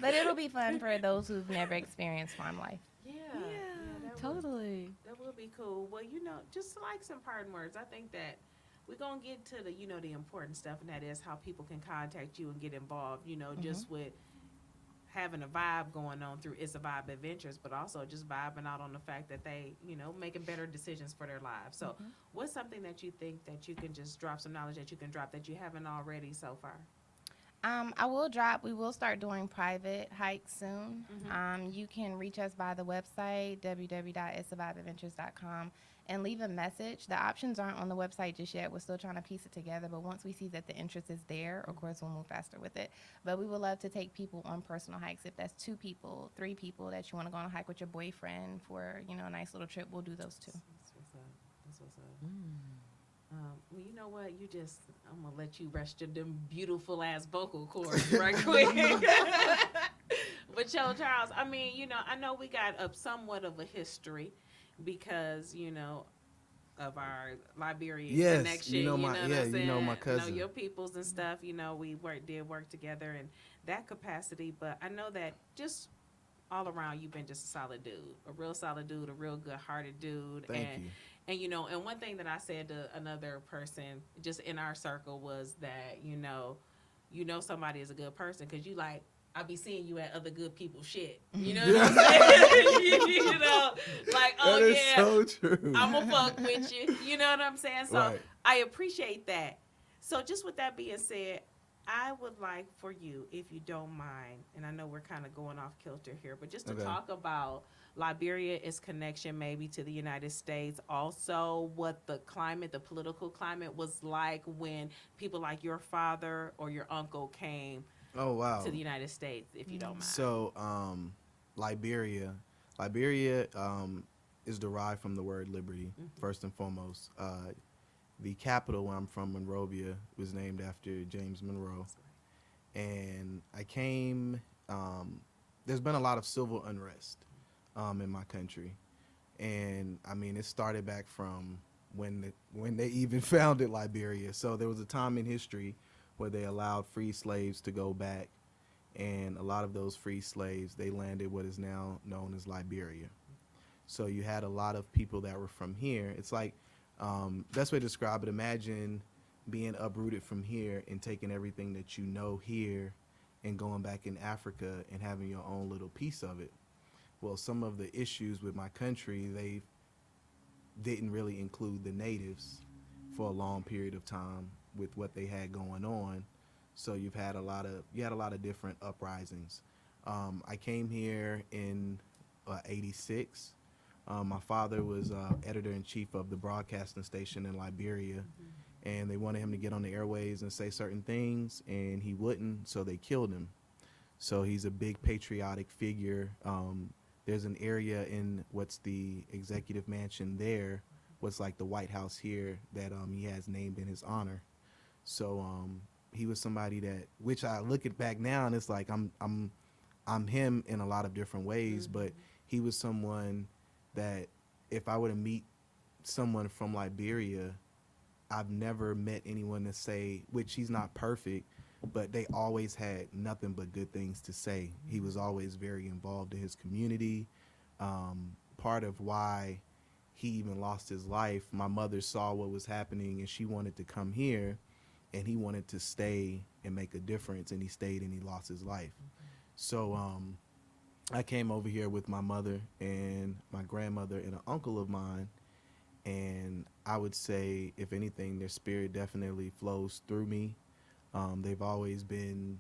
But it'll be fun for those who've never experienced farm life. Yeah. Yeah, that totally. That would be cool. Well, you know, just like some parting words, I think that we're going to get to the, you know, the important stuff, and that is how people can contact you and get involved, you know, just with having a vibe going on through ISSA Vibe Adventures, but also just vibing out on the fact that they, you know, making better decisions for their lives. So what's something that you think that you can just drop some knowledge that you can drop that you haven't already so far? We will start doing private hikes soon. You can reach us by the website, www.issavibeadventures.com, and leave a message. The options aren't on the website just yet. We're still trying to piece it together, but once we see that the interest is there, of course, we'll move faster with it. But we would love to take people on personal hikes. If that's 2 people, 3 people that you want to go on a hike with your boyfriend for, you know, a nice little trip, we'll do those too. That's what's up. That's what's up. Well, you know what? I'm going to let you rest your them beautiful ass vocal cords right quick. But yo, Charles, I mean, you know, I know we got somewhat of a history because, you know, of our Liberian Yes, connection. you know what my- I'm yeah, you saying? know my cousin. Your peoples and stuff, you know, we did work together in that capacity. But I know that just all around, you've been just a solid dude, a real solid dude, a real good-hearted dude. Thank you. And, you know, and one thing that I said to another person just in our circle was that, you know somebody is a good person because you like, I be seeing you at other good people's shit. You know what I'm saying? You know, like, oh, That is yeah, so true. I'm going to fuck with you. You know what I'm saying? So Right. I appreciate that. So just with that being said, I would like for you, if you don't mind, and I know we're kind of going off kilter here, but just to Okay. talk about Liberia, its connection maybe to the United States, also what the political climate was like when people like your father or your uncle came Oh, wow. to the United States, if you don't mind. So, Liberia is derived from the word liberty, first and foremost. The capital where I'm from, Monrovia, was named after James Monroe. And I came, there's been a lot of civil unrest in my country. And, I mean, it started back from when they even founded Liberia. So there was a time in history where they allowed free slaves to go back. And a lot of those free slaves, they landed what is now known as Liberia. So you had a lot of people that were from here. It's like, best way to describe it, imagine being uprooted from here and taking everything that you know here and going back in Africa and having your own little piece of it. Well, some of the issues with my country, they didn't really include the natives for a long period of time with what they had going on. So you had a lot of different uprisings. I came here in '86. My father was editor-in-chief of the broadcasting station in Liberia, and they wanted him to get on the airways and say certain things, and he wouldn't, so they killed him. So he's a big patriotic figure. There's an area in what's the executive mansion there, what's like the White House here, that he has named in his honor. So he was somebody that, which I look at back now, and it's like I'm him in a lot of different ways, but he was someone that if I were to meet someone from Liberia, I've never met anyone to say, which he's not perfect, but they always had nothing but good things to say. He was always very involved in his community. Part of why he even lost his life, my mother saw what was happening and she wanted to come here, and he wanted to stay and make a difference, and he stayed and he lost his life. So I came over here with my mother and my grandmother and an uncle of mine, and I would say, if anything, their spirit definitely flows through me. They've always been,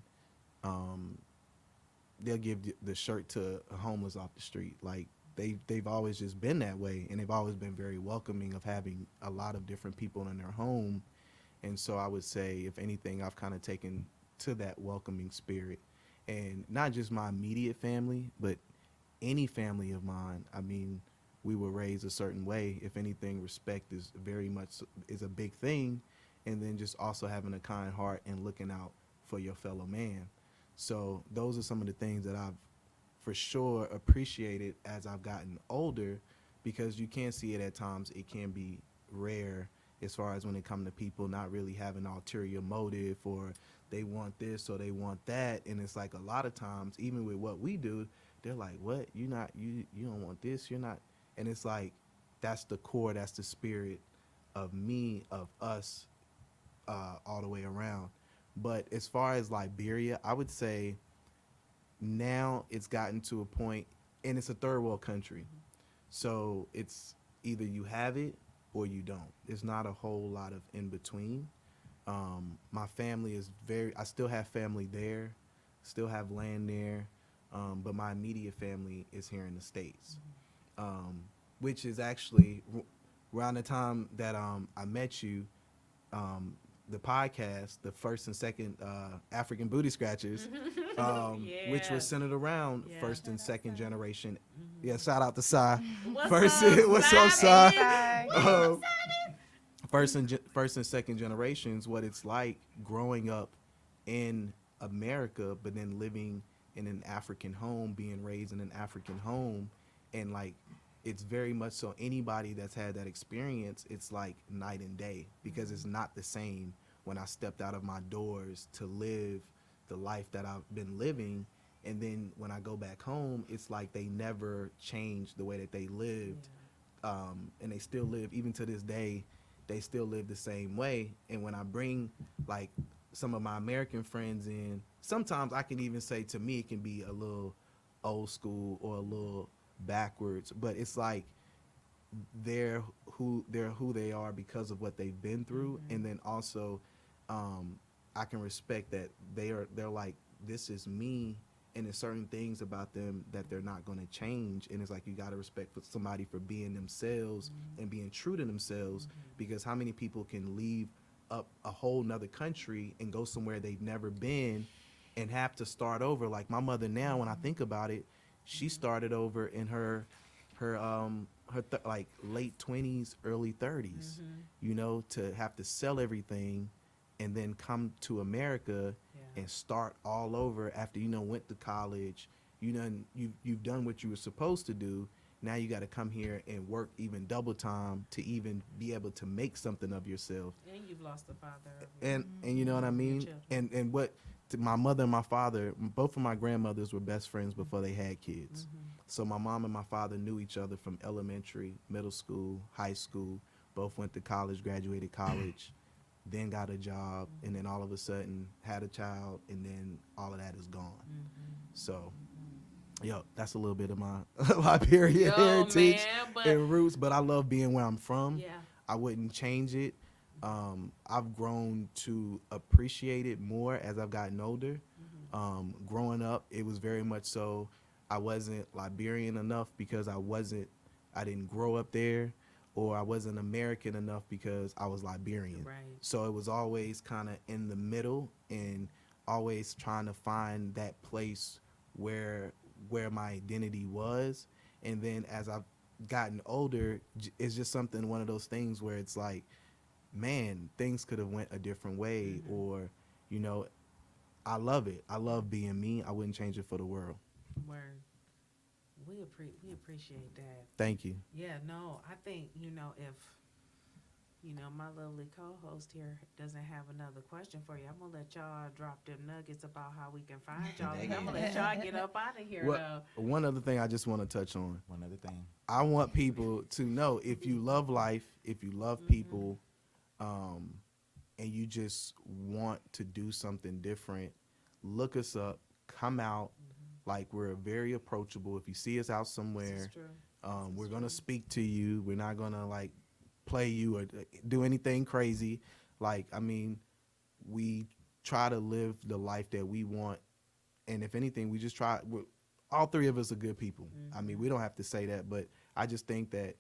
they'll give the shirt to a homeless off the street. Like they've always just been that way, and they've always been very welcoming of having a lot of different people in their home. And so I would say, if anything, I've kind of taken to that welcoming spirit, and not just my immediate family, but any family of mine. I mean, we were raised a certain way. If anything, respect is very much is a big thing, and then just also having a kind heart and looking out for your fellow man. So those are some of the things that I've for sure appreciated as I've gotten older, because you can see it at times. It can be rare as far as when it comes to people not really having ulterior motive, or they want this or they want that. And it's like a lot of times, even with what we do, they're like, what? You don't want this, you're not. And it's like, that's the core, that's the spirit of me, of us, all the way around. But as far as Liberia, I would say now it's gotten to a point, and it's a third world country. So it's either you have it or you don't. There's not a whole lot of in between. My family is I still have family there, still have land there, but my immediate family is here in the States, which is actually around the time that I met you. The podcast, the first and second African Booty Scratchers, which was centered around first and second generation. Yeah, shout out to Sai. What's up, Sai? First and second generations, what it's like growing up in America, but then living in an African home, being raised in an African home, and like, it's very much so, anybody that's had that experience, it's like night and day, because it's not the same when I stepped out of my doors to live the life that I've been living. And then when I go back home, it's like they never changed the way that they lived. And they still live, even to this day, they still live the same way. And when I bring like some of my American friends in, sometimes I can even say, to me, it can be a little old school or a little backwards, but it's like they're who they are because of what they've been through. And then also I can respect that they're like, this is me, and there's certain things about them that they're not going to change. And it's like, you got to respect for somebody for being themselves and being true to themselves, because how many people can leave up a whole nother country and go somewhere they've never been and have to start over? Like my mother now, when I think about it, she started over in her like late 20s, early 30s, you know, to have to sell everything and then come to America and start all over after, you know, went to college, you've done what you were supposed to do. Now you got to come here and work even double time to even be able to make something of yourself. And you've lost the father of And you know what I mean? And what my mother and my father, both of my grandmothers were best friends before they had kids. So my mom and my father knew each other from elementary, middle school, high school, both went to college, graduated college, then got a job, and then all of a sudden had a child, and then all of that is gone. So, that's a little bit of my Liberian heritage and roots, but I love being where I'm from. I wouldn't change it. I've grown to appreciate it more as I've gotten older. Growing up, it was very much so, I wasn't Liberian enough because I didn't grow up there, or I wasn't American enough because I was Liberian. So it was always kind of in the middle, and always trying to find that place where my identity was. And then as I've gotten older, it's just one of those things where it's like, man, things could have went a different way, or, you know, I love it. I love being me. I wouldn't change it for the world. Word. We appreciate that. Thank you. Yeah, no, I think, you know, if, you know, my lovely co-host here doesn't have another question for you, I'm going to let y'all drop them nuggets about how we can find y'all. And I'm going to let y'all get up out of here, though. One other thing I just want to touch on. One other thing. I want people to know, if you love life, if you love people, and you just want to do something different, look us up, come out. Like, we're very approachable. If you see us out somewhere, we're going to speak to you. We're not going to like play you or do anything crazy. Like, I mean, we try to live the life that we want. And if anything, we just try. All three of us are good people. I mean, we don't have to say that, but I just think that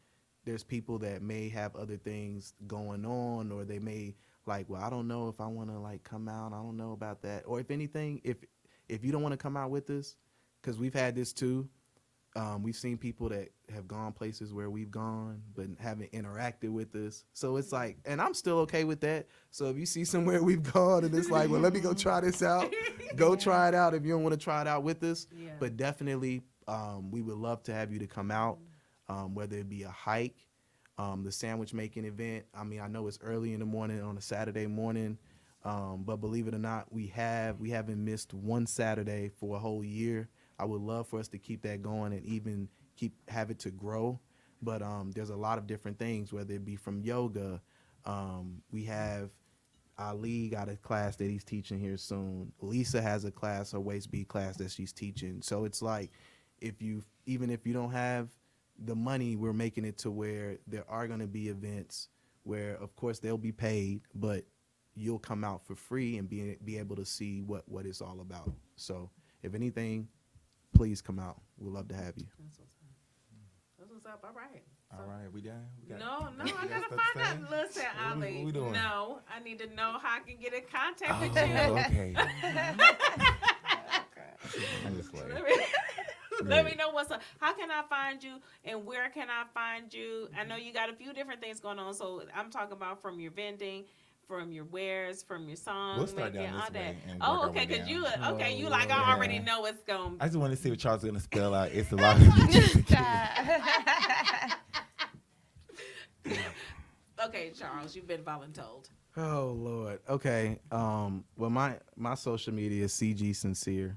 there's people that may have other things going on, or they may like, well, I don't know if I want to like come out. I don't know about that. Or if anything, if you don't want to come out with us, because we've had this too. We've seen people that have gone places where we've gone but haven't interacted with us. So it's like, and I'm still okay with that. So if you see somewhere we've gone and it's like, well, let me go try this out, go try it out if you don't want to try it out with us. Yeah. But definitely, we would love to have you to come out, whether it be a hike, the sandwich making event. I mean, I know it's early in the morning on a Saturday morning, but believe it or not, we haven't missed one Saturday for a whole year. I would love for us to keep that going and even have it to grow. But there's a lot of different things, whether it be from yoga. We have Ali got a class that he's teaching here soon. Lisa has a class, her waist bead class that she's teaching. So it's like, even if you don't have the money, we're making it to where there are going to be events where, of course, they'll be paid, but you'll come out for free and be able to see what it's all about. So if anything, please come out. We'd love to have you. That's what's up. All right. All right, we done? No, you I got gotta stuff to find out. say? Listen, Ali. What we doing? No, I need to know how I can get in contact with Oh, you. okay. I'm just like, Let me know what's up. How can I find you and where can I find you? I know you got a few different things going on, so I'm talking about from your vending, from your wares, from your songs, We'll start making down all this that. way and Oh, work our okay, way because down. you like I already know it's going. I just want to see what Charles is going to spell out. It's a lot. Okay, Charles, you've been voluntold. Oh Lord. Okay. Well, my social media is CG Sincere.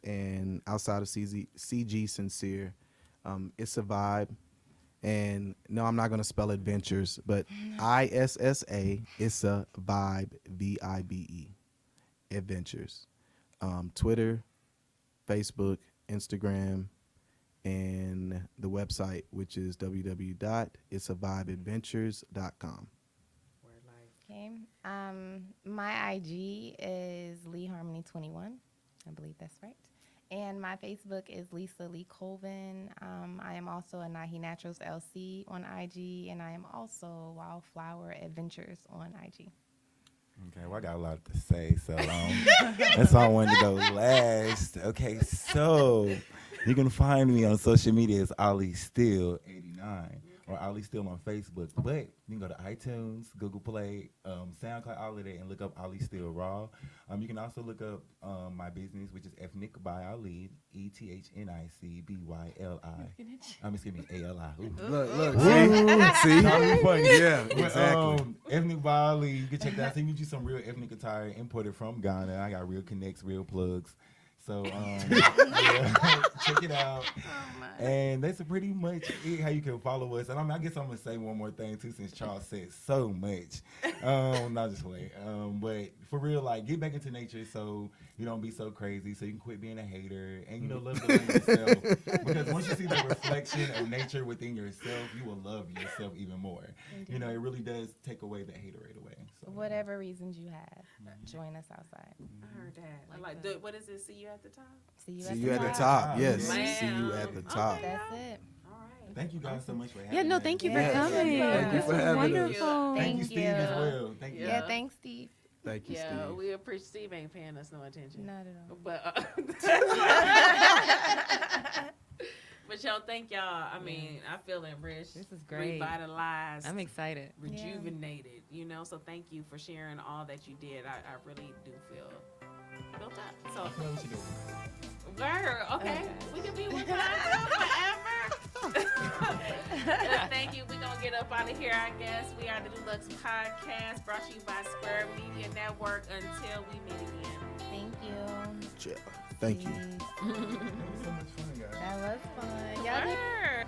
And outside of CG Sincere, it's a vibe. And no, I'm not gonna spell adventures, but ISSA. It's a vibe. VIBE. Adventures. Twitter, Facebook, Instagram, and the website, which is www.itsavibeadventures.com. Okay. My IG is Lee Harmony 21. I believe that's right. And my Facebook is Lisa Lee Colvin. I am also a Nahi Naturals LC on IG, and I am also Wildflower Adventures on IG. Okay, well, I got a lot to say, so that's why I wanted to go last. Okay, so you can find me on social media as Ali Still 89 or Ali Still on Facebook, but you can go to iTunes, Google Play, SoundCloud, all of that, and look up Ali Still Raw. You can also look up my business, which is Ethnic by Ali, ETHNICBYLI. Excuse me, ALI. Ooh. Look, see? Yeah, But, exactly. Ethnic by Ali, you can check that out. So you can do some real ethnic attire imported from Ghana. I got real connects, real plugs. So yeah, check it out. And that's pretty much it, how you can follow us. And I guess I'm going to say one more thing, too, since Charles said so much. Not just wait. But for real, like, get back into nature so you don't be so crazy, so you can quit being a hater and, love the yourself. Because once you see the reflection of nature within yourself, you will love yourself even more. Indeed. It really does take away the hater right away. So. Whatever reasons you have, join us outside. I heard that. What is it? See you at the top? See you, See you at the top. top. Yes. Wow. See you at the top. Okay. That's it. All right. Thank you guys so much for having me. Yeah, no, thank you for Yeah. coming. Thank you This for was having us. wonderful. Thank you, Thank Steve, you. as well. Thank you. Yeah, thanks, Steve. Thank you, Yeah, Steve. we appreciate Steve ain't paying us no attention. Not at all. But y'all, thank y'all. I mean, I feel enriched. This is great. Revitalized. I'm excited. Rejuvenated. So thank you for sharing all that you did. I really do feel built up. So, What else you doing? word, okay. We can be with forever. Thank you. We're going to get up out of here, I guess. We are the DEUXLUXE Podcast, brought to you by Square Media Network. Until we meet again. Thank you. Yeah. Thank you. Peace. It was so much fun, guys. That was fun. Y'all did Word.